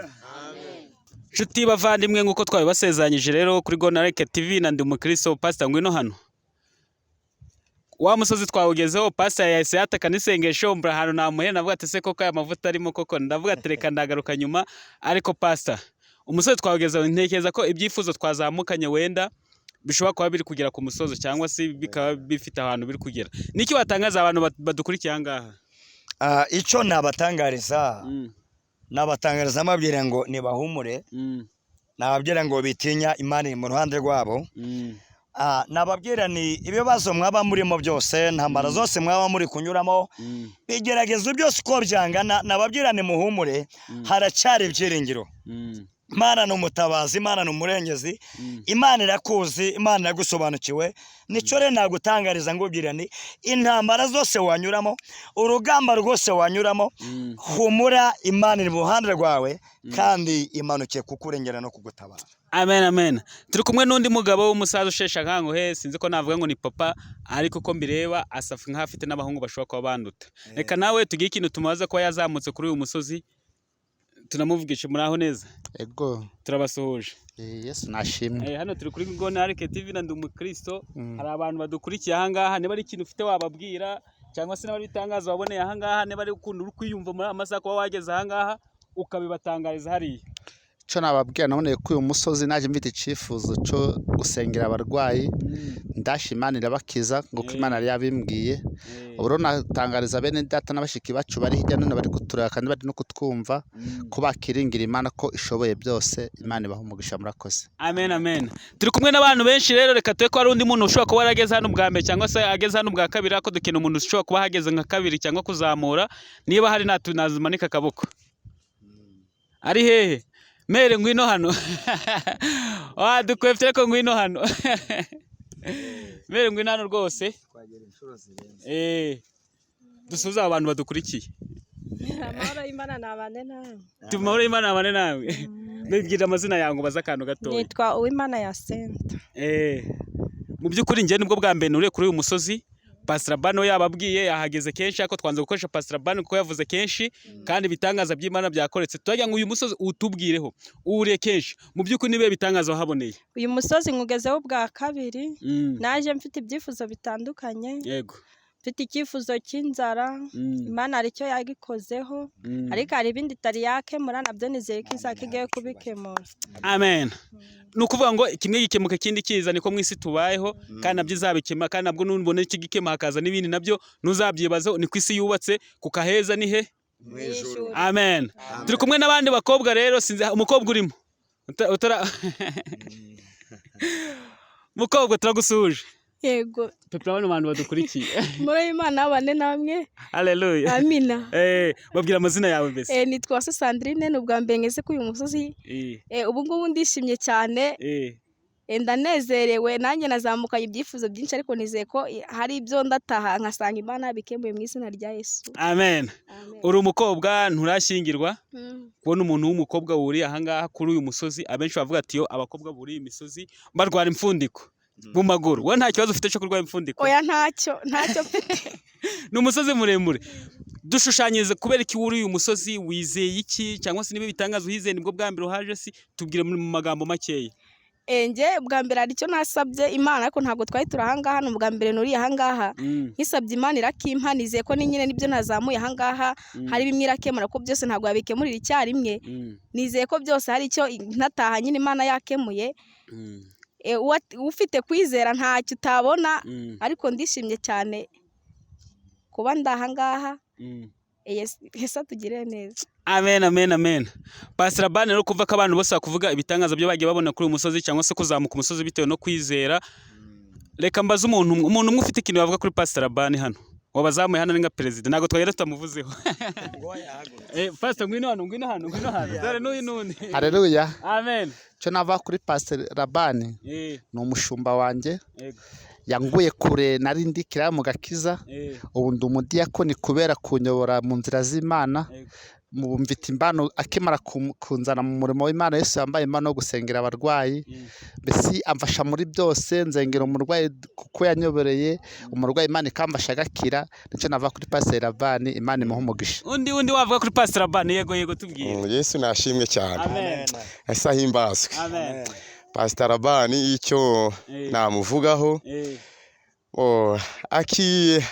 Nshuti bavandimwe nk'uko twabibasezeranyije rero kuri Gonareke TV na Ndi Umukristo Pastor Ngwino hano. Wa musozi twawugezeho Pastor yahise yataka n'isengesho mbura ahantu namuhe navuga ati se koko aya mavuta arimo koko ndavuga ati reka ndagaruka nyuma ariko Pastor umusozi twawugezeho ntekereza ko ibyifuzo twazamukanye wenda bishobora kuba biri kugera ku musozo cyangwa se bikaba bifite ahantu biri kugera. Niki watangaza abantu badukurikiye ahangaha? Icyo nabatangariza nabatangariza amabwire ngo nibahumure, nababwira ngo bitinya Imana iri mu ruhande rwabo. Nababwira ni ibibazo mwaba murimo byose, ntambara zose mwaba muri kunyuramo, bigeragezo byose uko byangana, nababwira ni muhumure, haracyari ibyiringiro. Imana ni umutabazi, Imana ni umurengezi, Imana irakuzi, Imana iragusobanukiwe. Nicyo rero nagutangariza ngubwira ni intambara zose wanyuramo, urugamba rwose wanyuramo, humura, Imana iri mu ruhande rwawe kandi imanukiye kukurengera no kugutabara. Amen, amen. Turi kumwe n'undi mugabo w'umusaza ushesha nkanguhe, sinzi ko navuga ngo ni papa ariko ko mbireba asafa nk'afite n'abahungu bashobora kuba banduta. Reka nawe tugiye ikintu tumubaza ko yazamutse kuri uyu musozi tunamuvugisha muraho neza. Ego turabasuhuje. Yesu nashimwe. Hano turi kuri Gonareke TV na Ndi Umukristo. Hari abantu badukurikiye ahangaha, niba ari ikintu ufite wababwira cyangwa se niba ari itangazo waboneye ahangaha, niba ari ukuntu uri kwiyumva muri amasaha kuba wageze ahangaha ukabibatangariza hariya. Cyo nababwira naboneye ko uyu musozi naje mfite icifuzo cyo gusengera abarwayi, ndashimana irabakiza nguko Imana yari yabimbwiye. Uburo natangariza bene data n'abashiki bacu bari hirya none bari kuturaka kandi bari no kutwumva ko bakiringira Imana ko ishoboye byose. Imana ibaha umugisha murakoze. Amen, amen. Turi kumwe n'abantu benshi rero, reka tuye ko hari undi muntu ushobora kuba yarageze hano bwa mbere cyangwa se ageze hano bwa kabiri, ako dukina umuntu ushobora kuba hageze nka kabiri cyangwa kuzamura. Niba hari nazumanika akaboko. Ari hehe? Mere Ngwino hano. Dukwefite ko Ngwino hano. Mere Ngwino hano rwose. Dusuza abantu badukurikiye. Amahoro y'Imana nabane nawe. Tumahoro y'Imana nabane nawe. Mbibwira amazina yawe ngo baza akantu gatoya. Nitwa Uwimana Yasenta. Mu by'ukuri ngiye nibwo bwa mbere nuriye kuri uyu musozi. Pastor Bano yababwiye yahageze kenshi ako twanze gukoresha Pastor Bano kuko yavuze kenshi kandi bitangaza by'Imana byakoretse. Tujya ngo uyu musozi utubwireho uriye kenshi. Mu by'ukuri nibe bitangaza wahaboneye. Uyu musozi ngugezeho bwa kabiri. Naje mfite ibyifuzo bitandukanye. Yego. Mfite icyifuzo cy'inzara. Imana aricyo yagikozeho. Ariko hari ibindi itari yakemura nabyo nizeye ko izakigiye kubikemura. Amen. Nukuvuga ngo kimwe gikemuka kindi kiza niko mwisi tubayeho kandi nabyo izabikema kandi nabwo nubone iki gikema hakaza n'ibindi nabyo ntuzabyibazo ni kwisi yubatse kukaheza ni he? Amen. Turi kumwe n'abandi bakobwa rero sinzi umukobwa urimo. Mukobwa turagusuje. Yego. Turabona abantu badukurikiye. Muri Imana bane namwe. Haleluya. Amina. Babwira amazina yawe mbese. Nitwa Sandrine n'ubwa mbere ngeze kuri uyu musozi. Ubu ngubu ndishimye cyane. Ndanezerewe nanjye nazamukanye ibyifuzo byinshi ariko nizeye ko hari ibyo ndataha nkasanga Imana bikemuye mu izina rya Yesu. Amen. Uri umukobwa nturashyingirwa. Kubona umuntu w'umukobwa wuriye ahangaha kuri uyu musozi abenshi bavuga ati yo abakobwa buriye imisozi barwara imfundiko mu maguru. Wowe nta kibazo ufite cyo kurwara imfundiko? Oya ntacyo mfite. Ni umusozi muremure. Dushushanyirize kubera iki wuri uyu musozi wizeye iki cyangwa se nibe bitangaza uhizeye nibwo bwa mbere uhaje si tubwire mu magambo makeya. Nge bwa mbere aricyo nasabye Imana ariko ntabwo twari turahangaha no bwa mbere nuri ahangaha nkisabye Imana irakimpanize ko ni nyine nibyo nazamuye ahangaha hari bimwe irakemura ko byose ntabwo yabikemurira icyarimwe. Nizeye ko byose hari icyo ntataha nyine Imana yakemuye. Ufite kwizera ntacyo utabona ariko ndishimye cyane kuba ndahangaha. Yesu tugire neza. Amen, amen, amen. Pastor Bane rero kuva ko abantu bose bakuvuga ibitangaza byo bagiye babona kuri uyu musozi cyangwa se kuzamuka umusozi bitewe no kwizera. Reka mbaze umuntu umwe ufite ikintu bavuga kuri Pastor Bane hano. Wabazamuye hano nga president ntago twagera tutamuvuzeho. Pastor Ngwino hano. Dore n'undi. Haleluya. Amen. Cyo nava kuri Pastor Rabani. Ni umushumba wanjye. Yanguye kure nari ndikira mu gakiza. Ubu ndi umudiyakoni kubera kunyobora mu nzira z'Imana. mvita impano akimara kunzana mu murimo w'Imana. Yesu yambaye impano yo gusengera abarwayi, mbese amfasha muri byose. Nzengera umurwayi kuko yanyobereye umurwayi, Imana ikamfasha agakira. Nicyo navuga kuri Pastor Labani, Imana imuha umugisha. undi wavuga kuri Pastor Labani? Yego tubwire. Yesu nashimwe cyane, Amen. asa himbazwe. Amen. Pastor Labani icyo namuvugaho,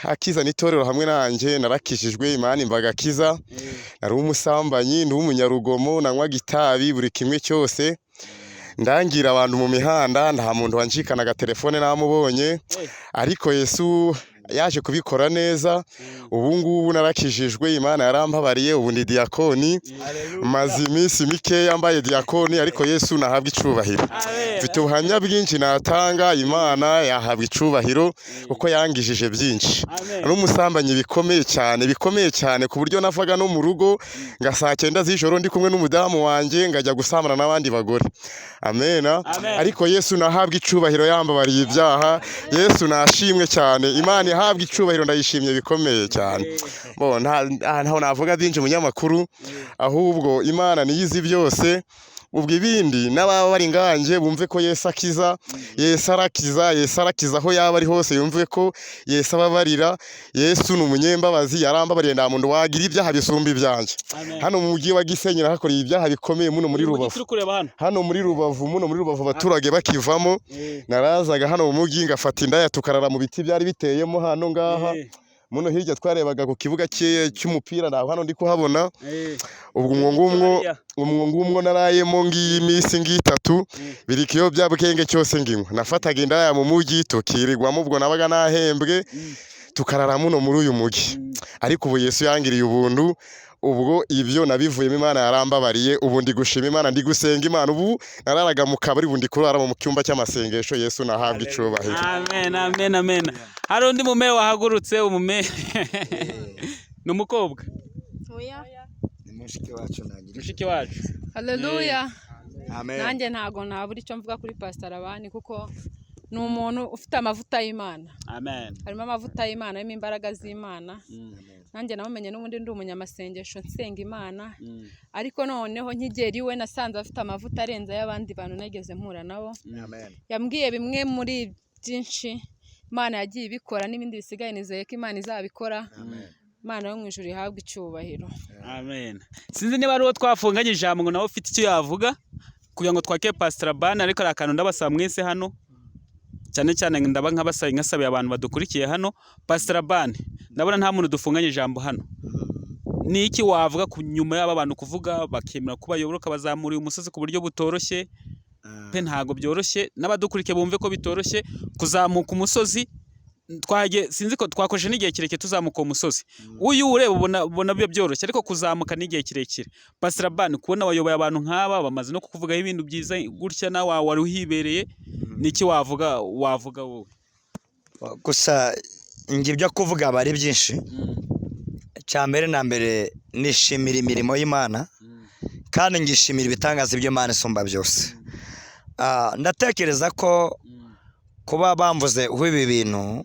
akizana itorero hamwe nanjye narakijijwe, Imana imbagakiza. Nari umusambanyi, ndi umunyarugomo, nanywaga itabi, buri kimwe cyose. Ndangira abantu mu mihanda, nta muntu wanjikana agatelefone namubonye, ariko Yesu yaje kubikora neza. Ubu ngubu narakijijwe, Imana yarampabariye, ubu ndi diakoni. Maze iminsi mike yambaye diakoni, ariko Yesu nahabwa icubahiro. Mfite ubuhamya bwinshi natanga, Imana yahabwa icubahiro kuko yangijije byinshi. N'umusambanyi bikomeye cyane ku buryo navaga no mu rugo nga saa 9 z'ijoro ndi kumwe n'umudamu wanjye ngajya gusambana n'abandi bagore. Amena. Ariko Yesu nahabwa icubahiro, yambabariye ibyaha. Yesu nashimwe cyane, Imana yahabwa icubahiro, ndayishimye bikomeye cyane. Ntaho navuga byinshi umunyamakuru, ahubwo Imana niyizi byose. Ubwo ibindi n'ababa bari nganje bumve ko Yesu akiza, Yesu arakiza aho yaba ari hose, yumve ko Yesu ababarira. Yesu ni umunyembabazi, yarambabariye, nta muntu wagira ibyaha bisumba ibyanjye. Hano mu mujyi wa Gisenyi hakoreye ibyaha bikomeye muno muri Rubavu. Hano muri Rubavu abaturage bakivamo, narazaga hano mu mujyi ngafata indaya tukarara mu biti byari biteyemo hano ngaha. Muno hirya twarebaga ku kibuga cy'umupira, naho hano ndi kuhabona. Ubwo umwo narayemo ngiyi iminsi ngitatu, biri kiyo byabukenge cyose nginywa. Nafataga indaya mu mujyi tukirirwamo, ubwo nabaga nahembwe tukarara muno muri uyu mujyi. Ariko ubu Yesu yangiriye ubuntu, ubwo ibyo nabivuyemo, Imana yarambabariye. Ubu ndi gushima Imana, ndi gusenga Imana. Ubu nararaga mu kabari, ubu ndi kurara mu cyumba cy'amasengesho. Yesu nahabwa icubahiro. Amen. Hari undi mumere wahagurutse, umumere ni umukobwa? Ni mushiki wacu. Haleluya. Amen. Nanjye ntago nabura icyo mvuga kuri Pastor Labani, kuko ni umuntu ufite amavuta y'Imana. Amen. Harimo amavuta y'Imana, harimo imbaraga z'Imana. Nanjye namumenye n'ubundi ndi umunyamasengesho nsenga Imana, ariko noneho nkigera iwe nasanze afite amavuta arenze y'abandi bantu nageze mpura nabo. Yambwiye bimwe muri byinshi Imana yagiye ibikora, n'ibindi bisigaye nizeye ko Imana izabikora. Imana yo mu ijuru ihabwa icyubahiro. Amen. Sinzi niba ari uwo twafunganye ijambo ngo nawe ufite icyo yavuga kugira ngo twake Pastor Labani, ariko ari akantu ndabasaba mwese hano, cyane ndaba nkasabiye abantu badukurikiye hano. Pastor Labani, ndabona nta muntu dufunganye ijambo hano. Ni iki wavuga ku nyuma y'aba bantu kuvuga bakemera kuba yoboroka bazamuriye umusozi ku buryo butoroshye? Pe ntago byoroshye, n'abadukurikiye bumve ko bitoroshye kuzamuka umusozi. Sinzi ko twakoje n'igihe kirekire tuzamuka umusozi. Uyu ureba ubona byo byoroshye, ariko kuzamuka n'igihe kirekire. Pastor Labani, kubona wayoboye abantu nk'aba bamaze no kukuvugaho ibintu byiza gutya, nawe wari uhibereye, niki wavuga wowe? Gusa ngi byo kuvuga bari byinshi. Cyambere na mbere nishimira imirimo y'Imana, kandi ngishimira ibitangaza by'Imana isumba byose. Ndatekereza ko kuba bamvuze ibi bintu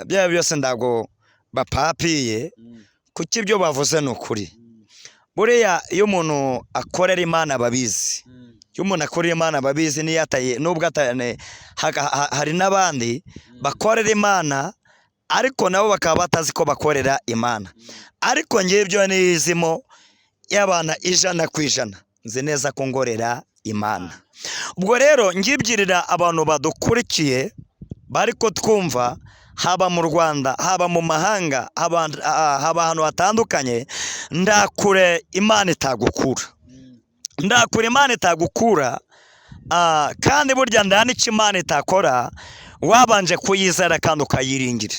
byaba byose ndago bapapiye, kuki ibyo bavuze ni ukuri. Buriya iyo umuntu akorera Imana babizi, iyo umuntu akorera Imana babizi, nubwo hari n'abandi bakorera Imana ariko nabo bakaba batazi ko bakorera Imana. Ariko ngiye ibyo nizimo y'abana 100%, nzi neza ko ngorera Imana. Ubwo rero ngibwirira abantu badukurikiye bari ko twumva, haba mu Rwanda, haba mu mahanga, haba ahantu hatandukanye, ndakure Imana itagukura. Ndakure Imana itagukura, kandi burya ndanica Imana itakora wabanje kuyizera kandi ukayiringira.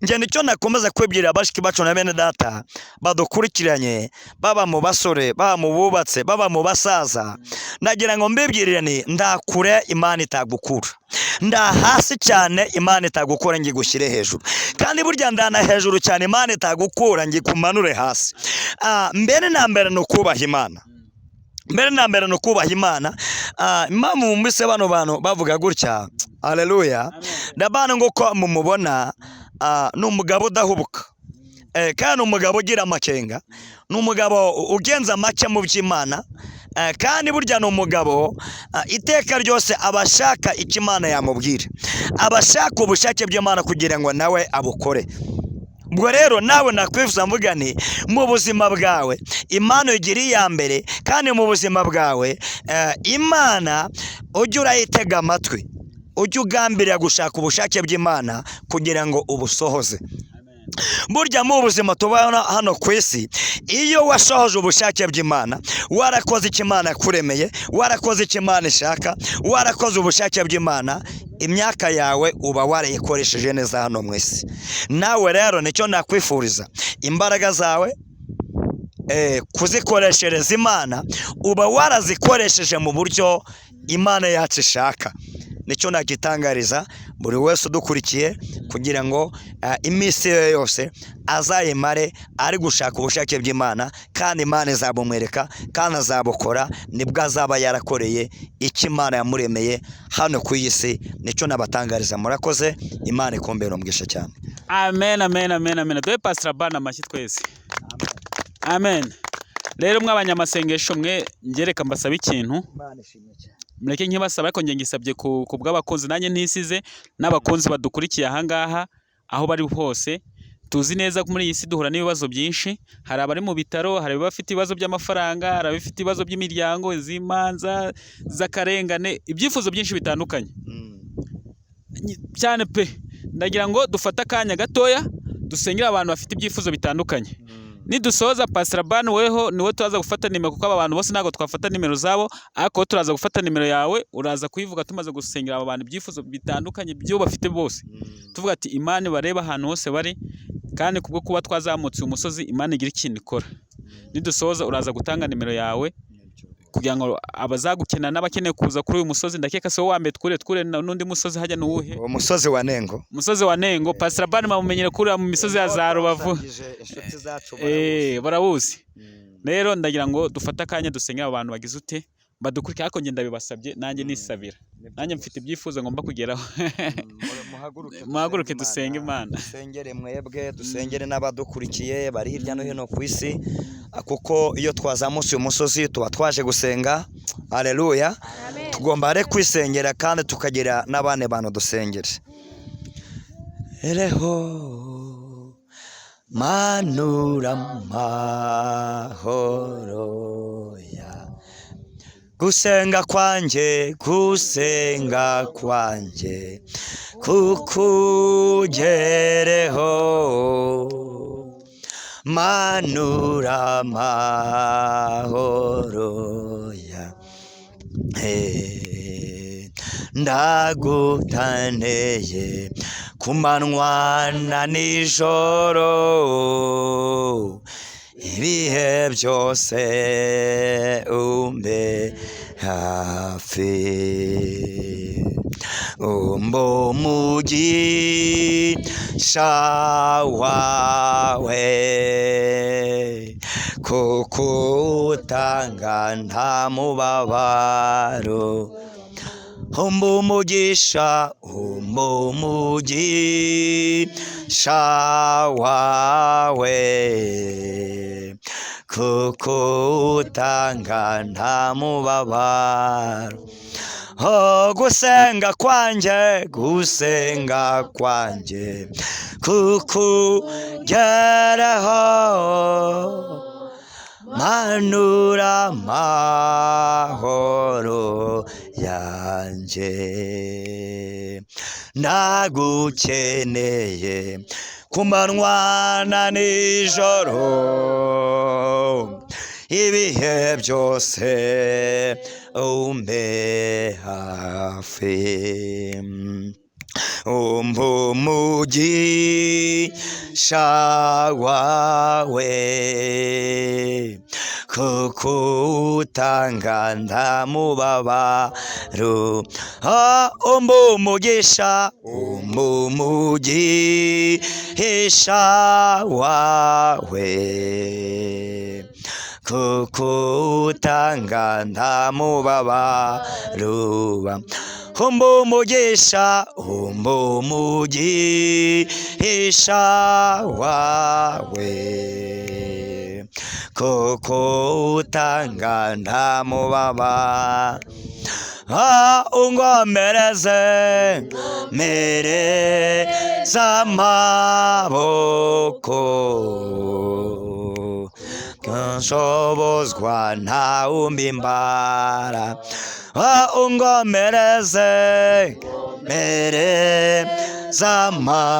Nje nicyo nakomeza kwibwira abashiki bacu na bene data badukurikiranye, baba mu basore, baba mu bubatse, baba mu basaza. Nagira ngo mbibwirire ni ndakure Imana itagukura. Nda hasi cyane Imana itagukura ngi gushyire hejuru, kandi burya ndana hejuru cyane Imana itagukura ngi kumanure hasi. Mbere na mbere no kubaha Imana. Mbere na mbere no kubaha Imana. Impamvu mbise bano bantu bavuga gutya, haleluya, ndabana ngo ko mumubona n'umugabo udahubuka, kandi umugabo ugira amakenga ni umugabo ugenza make mu by'Imana, kandi burya ni umugabo iteka ryose abashaka icyo Imana yamubwira, abashaka ubushake bw'Imana kugira ngo nawe abukore. Ubwo rero nawe nakwifuza mvuga nti mu buzima bwawe Imana igira iya mbere, kandi mu buzima bwawe Imana ujye urayitega amatwi, ujye ugambirira gushaka ubushake bw'Imana kugira ngo ubusohoze. Burya mu buzima tubana hano ku isi, iyo washohoje ubushake bw'Imana, warakoze icyo Imana yakuremeye, warakoze icyo Imana ishaka, warakoze ubushake bw'Imana, imyaka yawe uba warayikoresheje neza hano mu isi. Nawe rero nicyo nakwifuriza, imbaraga zawe kuzikoreshereza Imana, uba warazikoresheje mu buryo Imana yacu ishaka. Nicyo nakitangariza buri wese udukurikiye, kugira ngo iminsi ye yose azayimare ari gushaka ubushake bw'Imana, kandi Imana izabumwereka kandi azabukora, nibwo azaba yarakoreye icyo Imana yamuremeye hano ku iyi si. Nicyo nabatangariza. Murakoze, Imana ikumbere umugisha cyane. Amen, amen, amen, amen. Duhe Pastor Abana amashyi twese. Amen. Rero mw'abanyamasengesho mwe, ngereka mbasaba ikintu, mureke nkibasaba, ariko nge ngisabye ku bw'abakunzi, nanjye ntisize n'abakunzi badukurikiye ahangaha aho bari hose. Tuzi neza ko muri iyi si duhura n'ibibazo byinshi, hari abari mu bitaro, hari abafite ibibazo by'amafaranga, hari abafite ibibazo by'imiryango, iz'imanza, z'akarengane, ibyifuzo byinshi bitandukanye cyane pe. Ndagira ngo dufate akanya gatoya dusengera abantu bafite ibyifuzo bitandukanye. Nidusoza Pastor Abana weho niwe turaza gufata nimero, kuko aba bantu bose ntago twafata nimero zabo, ariko turaza gufata nimero yawe, uraza kuyivuga tumaze gusengera aba bantu ibyifuzo bitandukanye byo bafite bose, tuvuga ati Imana bareba ahantu hose bari, kandi kubwo kuba twazamutse umusozi Imana igira ikintu ikora. Nidusoza uraza gutanga nimero yawe, kugira ngo abazagukena n'abakeneye kuza kuri uyu musozi, ndakeka se wa mbere twure n'undi musozi hajya n'uwuhe? Umusozi wa Nengo. Umusozi wa Nengo. Pastor Abana mumenyere kuri mu misozi ya za Rubavu, barawuzi. Rero ndagira ngo dufate akanya dusengera abantu bagize ute badukurikira, ariko ngenda bibasabye nanjye nisabira, nanjye mfite ibyifuzo ngomba kugeraho. Muhaguruke dusenge Imana. Dusengere mwebwe, dusengere n'abadukurikiye bari hirya no hino ku isi, kuko iyo twazamutse uyu musozi tuba twaje gusenga. Haleluya. Tugomba rero kwisengera kandi tukagira n'abane bantu dusengere. Ereho manura mahoro ya gusenga kwanjye kukugereho, manura mahoro ya ndagutaneye ku manywa na nijoro, ibihe byose umbe hafi, umbo umugisha wawe, kuko utanga nta mubabaro, umbo umugisha wawe, kuko utanga nta mubabaro. Gusenga kwanjye kukugeraho, manura mahoro yanjye, ndagukeneye ku manywa na nijoro, ibihe byose umbe hafi, umba umugisha wawe, kuko utanga nta mubabaro, umba umugisha wawe, kuko utanga nta mubabaro, umugisha umugisha wawe kuko utanga nta mubaba ungomereze mere z'amaboko nshobozwa nta umbimbara ungomereze mere z'amaboko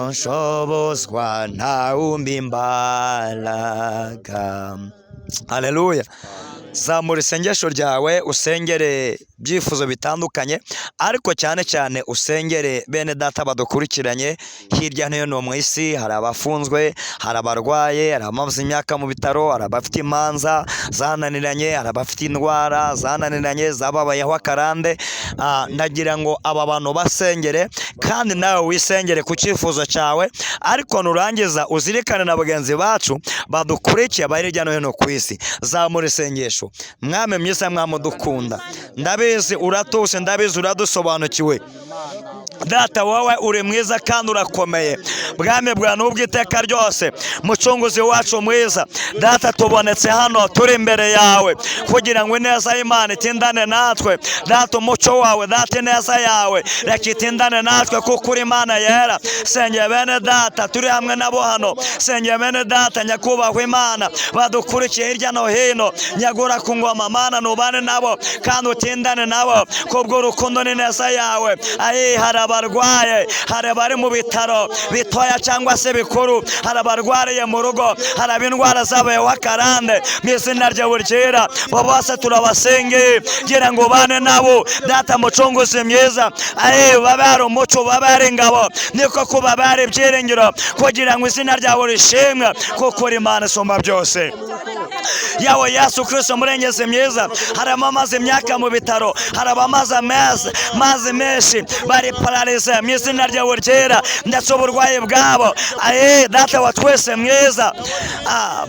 nshobozwa nta umbimbaraga. Haleluya. Zamura isengesho ryawe usengere byifuzo bitandukanye, ariko cyane cyane usengere bene data badukurikiranye hirya no hino mu isi. Hari abafunzwe, hari abarwaye, hari abamaze imyaka mu bitaro, hari abafite imanza zananiranye, hari abafite indwara zananiranye zababayeho akarande. Ndagira ngo aba bantu basengere, kandi nawe wisengere ku cyifuzo cyawe, ariko nurangiza uzirikane na bagenzi bacu badukurikiye bari hirya no hino ku isi. Zamura isengesho. Mwami mwiza, mwamudukunda, ndabizi uratuse, ndabizi uradusobanukiwe. Data wowe uri mwiza kandi urakomeye, bwami bwa n'ubw'iteka ryose, mucunguzi wacu mwiza. Data tubonetse hano turi imbere yawe kugira ngo ineza y'Imana itindane natwe. Data umuco wawe, data ineza yawe reka itindane natwe kuko uri Imana yera. Sengera bene data turi hamwe nabo hano, sengera bene data nyakubahwa Imana badukurikiye hirya no hino, nyagura ku ngoma Mana nubane nabo kandi utindane nabo kubw'urukundo n'ineza yawe. Hari abarwaye, hari abari mu bitaro bitoya cyangwa se bikuru, hari abarwariye mu rugo, hari ab'indwara zabayeho akarande. Mu izina ryawe ryera bose turabasengeye, gira ngo ubane nabo Data mucunguzi mwiza. Babe ari umuco, babe ari ingabo, niko kuba bari ibyiringiro, kugira ngo izina ryawe rishimwe kuko uri Imana isumba byose. Yawe Yesu Kristo murengezi mwiza, hari abamaze imyaka mu bitaro, hari abamaze amazi menshi bari paralize. Mu izina ryawe ryera ndetse uburwayi bwabo Data wa twese mwiza,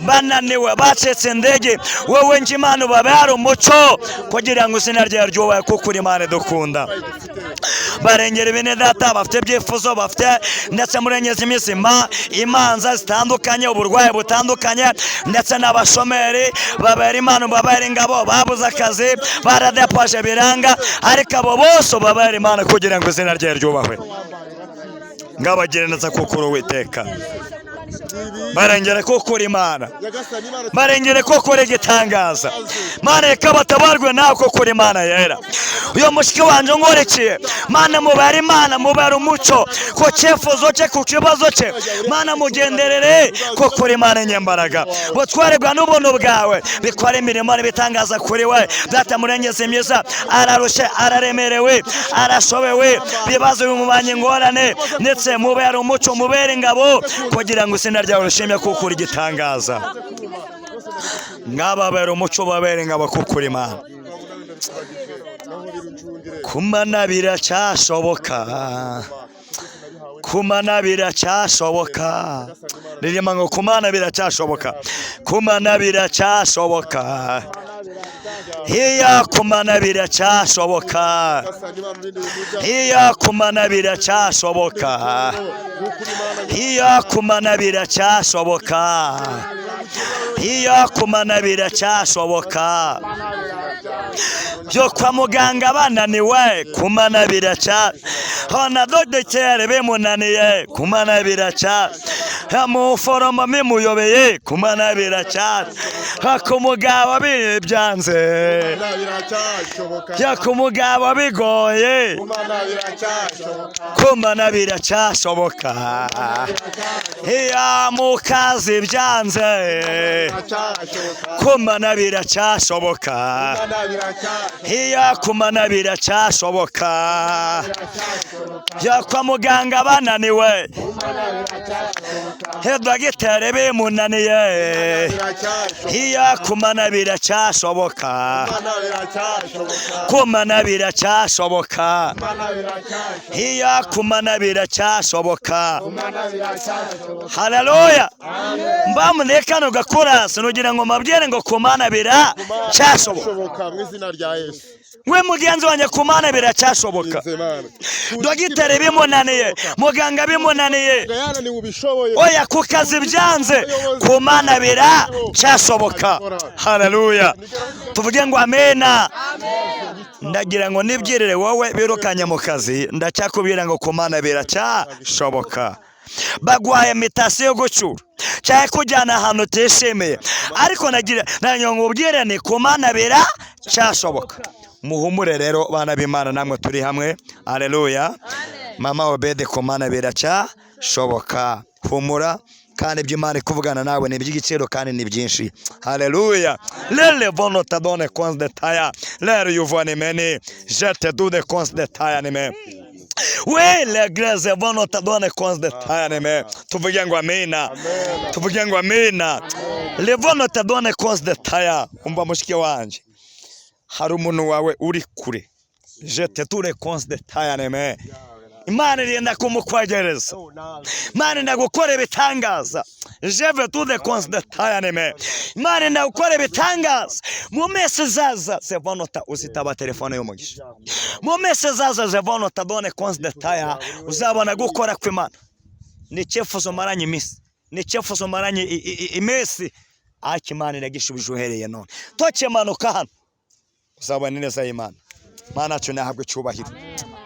bananiwe bacitse indege, wowe nje Imana ubabere umuco kugira ngo izina ryawe ryubahe kuko uri Imana idukunda. Barengera bene Data bafite ibyifuzo bafite, ndetse murengezi imizima, imanza zitandukanye, uburwayi butandukanye, ndetse n'abashomeri babera Imana ubabere ingabo, babuze akazi, baradepaje biranga, ariko abo bose ubabere Imana kugira ngo izina ryawe ryubahwe. Ngabagire neza kuko uri Uwiteka, barengere kuko uri Imana, barengere kuko uri igitangaza. Mana reka batabarwe nawe kuko uri Imana yera. Uyo mushiki wanje ngoreciye Mana mubare Imana, mubare umuco ku cyifuzo cye, ku kibazo cye. Mana mugenderere kuko uri Imana nyembaraga, butwarirwa n'ubuntu bwawe bikora imirimo n'ibitangaza kuri we. Data murengezi mwiza, ararushe, araremerewe, arashobewe, bibazo bimubanye ingorane, ndetse mubere umuco, mubere ingabo kugira ngo izina ryawe rishimye kuko uri igitangaza. Ngababere umuco, babere ingabo kuko uri Imana. Kumana biracyashoboka, kumana biracyashoboka. Ririma ngo kumana biracyashoboka, kumana biracyashoboka. Hiya kumana biracyashoboka, hiya kumana biracyashoboka, hiya kumana biracyashoboka, hiya kumana biracyashoboka. Byo kwa muganga bananiwe, kumana biraca. Hona dogiteri bimunaniye, kumana biraca. Muforomo bimuyobeye, kumana biraca. Kumugabo bibyanze, kumugabo bigoye, kumana biracyashoboka. Iya mukazi byanze, kumana biracyashoboka. Iya kumana biracyashoboka. Ya kwa muganga bananiwe, dogiteri bimunaniye, hiya kumana biracyashoboka kumana biracyashoboka hiya kumana biracyashoboka haleluya mbamunekano gakora sinugira ngo mabwire ngo kumana biracyashoboka mu izina rya Yesu we mugenzi wanjye kumana biracyashoboka dogiteri bimunaniye muganga bimunaniye oya ku kazi byanze kumana biracyashoboka haleluya tuvuge ngo amena ndagira ngo nibyirire wowe birukanye mu kazi ndacyakubwira ngo kumana biracyashoboka bagwaye mitasiyo gucura cyane kujyana ahantu utishimiye ariko nagira ngo ubwire ni kumana biracyashoboka muhumure rero bana b'Imana namwe turi hamwe haleluya mama Obede kumana biracyashoboka humura kandi by'Imana ikuvugana nawe ni by'igiciro kandi ni byinshi haleluya lele bono tadone cons de taya lere yuvani meni jete dude cons de taya nime we le greze bono tadone cons de taya nime tuvuge ngo amina tuvuge ngo amina le bono tadone cons de taya umva mushike wanje hari umuntu wawe uri kure jete ture cons de taya nime Imana irenda kumukwagereza Imana ndagukora ibitangaza jeve tude cons de taya nime Imana ndagukora ibitangaza mu mese zaza sevonota uzitaba telefone y'umugisha mu mese zaza sevonota done cons de taya uzabona gukora kw'Imana ni cyefuzo maranye imisi ni cyefuzo maranye imesi akimana iragishubije uhereye none tokemanuka hano uzabona neza y'Imana Mana cyo nahabwe cyubahiro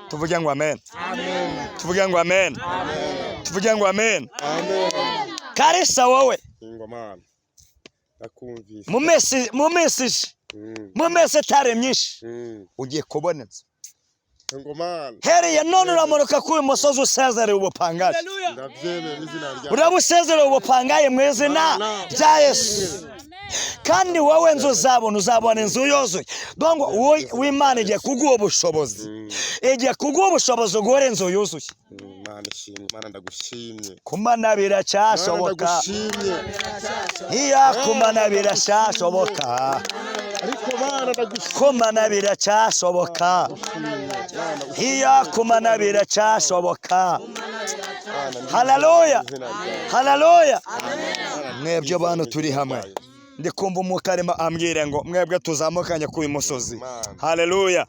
tuvuge ngo amen tuvuge ngo amen tuvuge ngo amen karisa wowe ingomana ndakumvise mu mesi tare myinshi ugiye kuboneza ingomana hereye none uramuruka kuri umusozi usezerera ubupangaye ndabyemera izina rya urabusezerera ubupangaye mu izina rya Yesu kandi wowe nzu uzabona inzu yuzuye dongo w'Imana igiye kuguha ubushobozi igiye kuguha ubushobozi ugore inzu yuzuye Mana ndagushimye kumana biracyashoboka iya kumana biracyashoboka ariko Mana ndagushimye kumana biracyashoboka iya kumana biracyashoboka haleluya haleluya mwebwe bantu turi hamwe ndikumva umukarima ambwire ngo mwebwe tuzamukanye ku musozi haleluya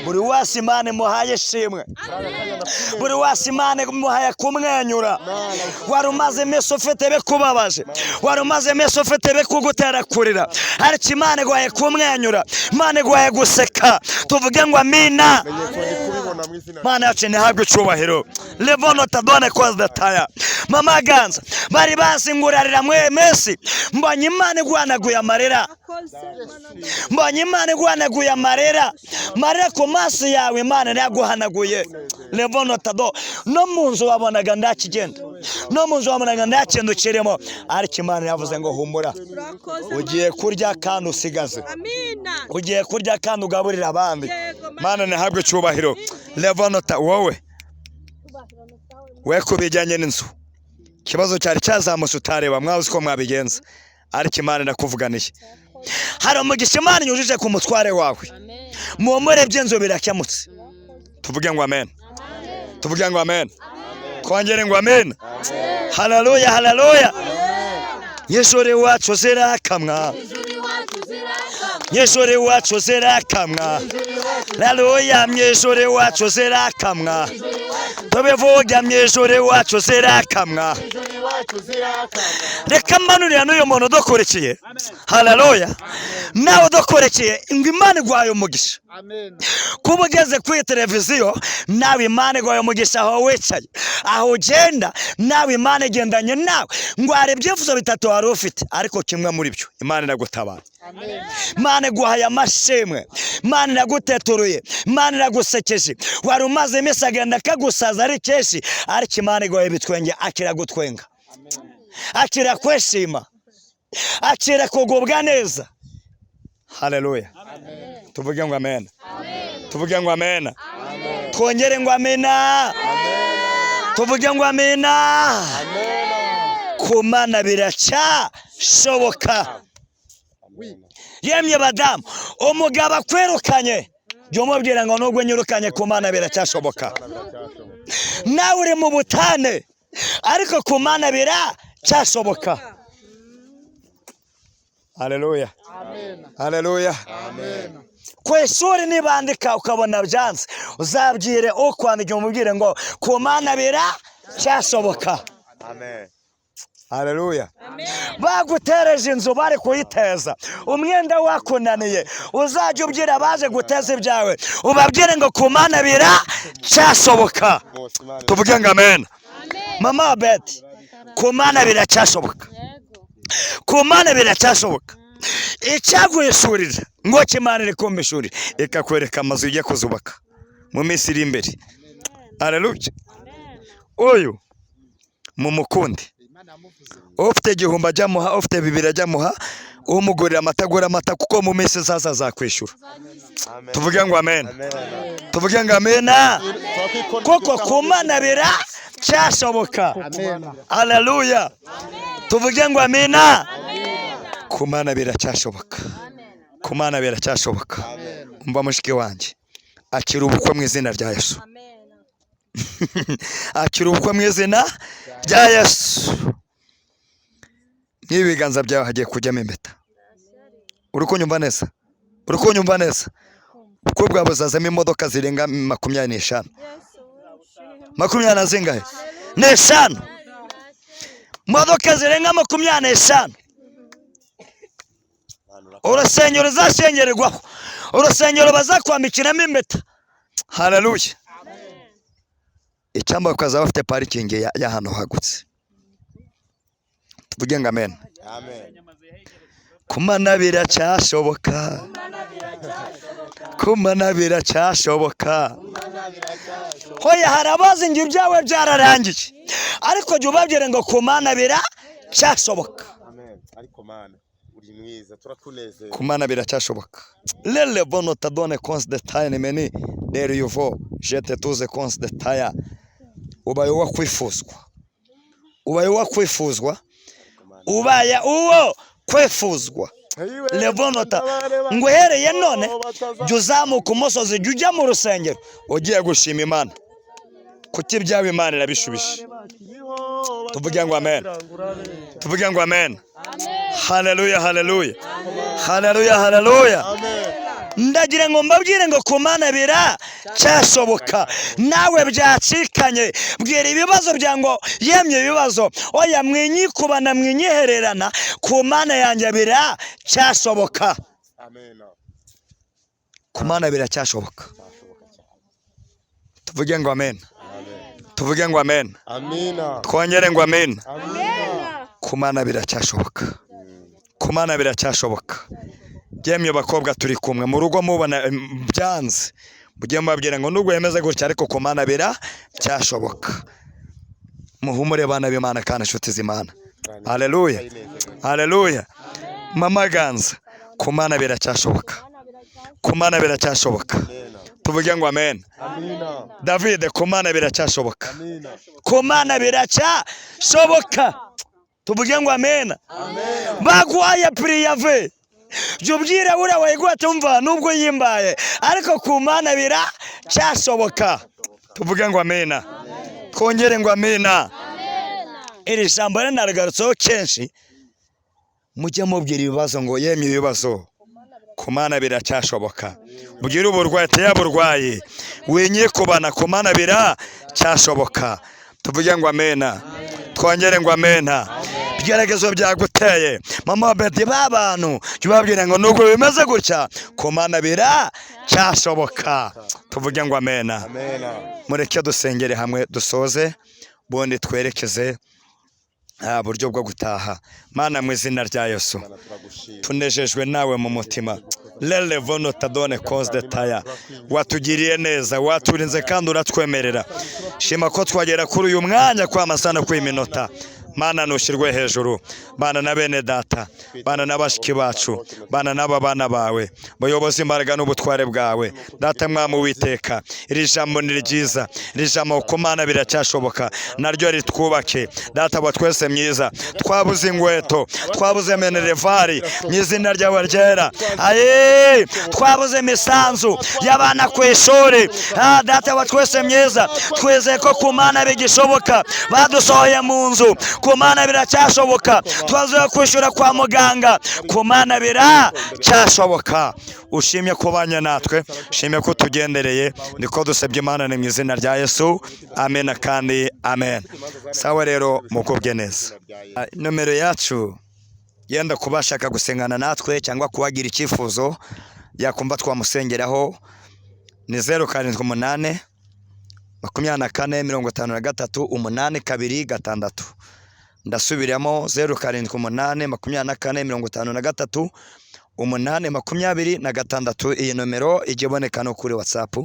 buri wese Imana muhaye shimwe buri wese Imana muhaye kumwenyura warumaze iminsi ufite bikubabaje warumaze iminsi ufite bikugutera kurira ariko Imana igwaye kumwenyura Imana igwaye guseka tuvuge ngo amina Mana yacu ntihabwe icyubahiro levono tadone cause the tire mama ganza bari basingurarira mwe mesi mbonye Imana igwanaguye amarira mbonye Imana igwanaguye amarira ku maso yawe Imana yaguhanaguye levono tado no munzu wabonaga ndakigenda no munzu wabonaga ndakendukiremo ariko Imana yavuze ngo humura ugiye kurya kandi usigaze ugiye kurya kandi ugaburira abandi Mana ntihabwe icyubahiro levono ta wowe we kubijyanye n'inzu kibazo cyari cyazamutse utareba mwazi ko mwabigenza ariko Imana ndakuvuganiye hari umugisha Imana yujuje ku mutware wawe muomore by'inzu birakemutse tuvuge ngo amen tuvuge ngo amen twongere ngo amen haleluya haleluya yeshore wacu zirakamwa yeshore wacu zirakamwa haleluya yeshore wacu zirakamwa tubivuga yeshore wacu zirakamwa reka mbanurira n'uyu muntu udokorekeye haleluya nawe udokorekeye ngo Imana igwaye umugisha kuba ugeze kuri televiziyo nawe Imana igwaye umugisha aho wicaye aho ugenda nawe Imana igendanye nawe ngo hari ibyifuzo bitatu wari ufite ariko kimwe muri byo Imana iragutabara Imana iguhaye amashimwe Imana iraguteturuye Imana iragusekeje wari umaze iminsi agenda kagusaza ari keshi ariko Imana igwaye bitwenge akira gutwenga akira kweshima akira kugubwa neza haleluya tuvuge ngo amen tuvuge ngo amen twongere ngo amena tuvuge ngo amena kumana biracyashoboka yemye badamu umugabo akwirukanye jya umubwira ngo nubwo nyirukanye ku Mana biracyashoboka. Nawe uri mu butane ariko ku Mana biracyashoboka. Haleluya, haleluya. Ku ishuri nibandika ukabona byanze uzabyire ukwandika umubwire ngo ku Mana biracyashoboka. Amen. Haleluya. Bagutereje inzu bari kuyiteza umwenda wakunaniye uzajya ubyira baje guteza ibyawe ubabwire ngo ku Mana biracyashoboka. Tuvuge ngo amen. Mama Betty, ku Mana biracyashoboka. Ku Mana biracyashoboka. Icyaguhishurira ngo Imana iri kumbishurira ikakwereka amazu ugiye kuzubaka mu minsi iri imbere. Haleluya. Uyu mumukunde ufite igihumbi ajya muha, ufite bibiri ajya muha, umugurira amata agura amata kuko mu minsi izaza azakwishyura. Tuvuge ngo amen. Tuvuge ngo amen. Kuko ku Mana biracyashoboka. Haleluya. Tuvuge ngo amen. Ku Mana biracyashoboka. Ku Mana biracyashoboka. Umva mushiki wanjye akira ubukwe mu izina rya Yesu. Akira ubukwe mu izina rya Yesu. N'ibiganza byawe hagiye kujyamo impeta. Uri kunyumva neza? Uri kunyumva neza? Ubukwe bwawe buzazamo imodoka zirenga 25. 20 na zingahe? N'eshanu. Imodoka zirenga 25. Urusengero uzashengererwaho, urusengero bazakwambikiramo impeta. Haleluya. Icyamba ukazaba ufite parikingi y'ahantu hagutse. Tuvuge ngo amen. Ku Mana biracyashoboka. Ku Mana biracyashoboka. Hoya harabazi ngo ibyawe byararangiye ariko jya ubabwire ngo ku Mana biracyashoboka. Ariko Mana uri mwiza turakunezeza. Ku Mana biracyashoboka. Lele bono tadone cons de taille meni der yuvo jete tuze cons de taille. Ubaye uwo kwifuzwa. Ubaye uwo kwifuzwa. Ubaye uwo kwifuzwa. Lebonota ngo hereye none jya uzamuka umusozi jya ujya mu rusengero ugiye gushima Imana kuko ibyawe Imana irabishubije. Tuvuge ngo amen. Tuvuge ngo amen. Haleluya, haleluya. Haleluya, haleluya. Ndagira ngo mbabwire ngo ku Mana biracyashoboka. Nawe byacikanye bwira ibibazo bya ngo yemye ibibazo oya mwinyikubana mwinyihererana ku Mana yanjye biracyashoboka. Amen. Ku Mana biracyashoboka. Tuvuge ngo amen. Tuvuge ngo amen. Amina. Twongere ngo amen. Amina. Ku Mana biracyashoboka. Ku Mana biracyashoboka. Yemye bakobwa turi kumwe mu rugo mubona byanze mugiye mubabwira ngo nubwo yemeze gutya ariko ku Mana biracyashoboka. Muhumure bana b'Imana kandi inshuti z'Imana. Haleluya, haleluya. Mama Ganza, ku Mana biracyashoboka. Ku Mana biracyashoboka. Tuvuge ngo amen. Amina. David, ku Mana biracyashoboka. Amina. Ku Mana biracyashoboka. Tuvuge ngo amen. Bagwaye priyave Jubwire ura wayigwa tumva nubwo yimbaye ariko ku Mana biracyashoboka. Tuvuge ngo amena. Twongere ngo amena. Iri jambo nargarutseho kenshi mujye mubwira ibibazo ngo yemye ibibazo ku Mana biracyashoboka. Bwira uburwayi yaburwaye wenye kubana ku Mana biracyashoboka. Tuvuge ngo amena. Twongere ngo amena. Byaragezo byaguteye Mama Betty babantu cyubabwira ngo nubwo bimeze gutya ku Mana biracyashoboka. Tuvuge ngo amena. Mureke dusengere hamwe dusoze bundi twerekeze buryo bwo gutaha. Mana mu izina rya Yesu tunejejwe nawe mu mutima. Lele vono tadone cause de taya watugiriye neza waturinze kandi uratwemerera. Shima ko twagera kuri uyu mwanya kwa masana ku iminota mana nushyirwe hejuru, bana na bene data, bana n'abashiki bacu, bana n'aba bana bawe, bayoboze imbaraga n'ubutware bwawe. Data mwami Uwiteka, iri jambo ni ryiza, iri jambo ku Mana biracyashoboka, naryo ritwubake. Data wa twese myiza, twabuze ingweto, twabuze minervari mu izina ryawe ryera, twabuze imisanzu y'abana ku ishuri. Data wa twese myiza, twizeye ko ku Mana bigishoboka. Badusohoye mu nzu, ku Mana biracyashoboka. Twazuye kwishyura kwa muganga, ku Mana biracyashoboka. Ushimye kubanya natwe, ushimye ko tugendereye, niko dusabye Imana ni mu izina rya Yesu, amen kandi amen. Sawa rero mukubwe neza. Nomero yacu yenda kubashaka gusengana natwe cyangwa kubagira icyifuzo yakumva twamusengeraho ni 078 24 53 826. Ndasubiramo 078 24 53 826. Iyi nomero ijye iboneka no kuri WhatsApp.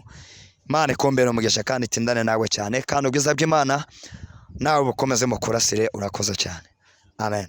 Imana ikombere umugisha kandi itindane nawe cyane, kandi ubwiza bw'Imana nawe bukomeze mu kurasire. Urakoze cyane, amen.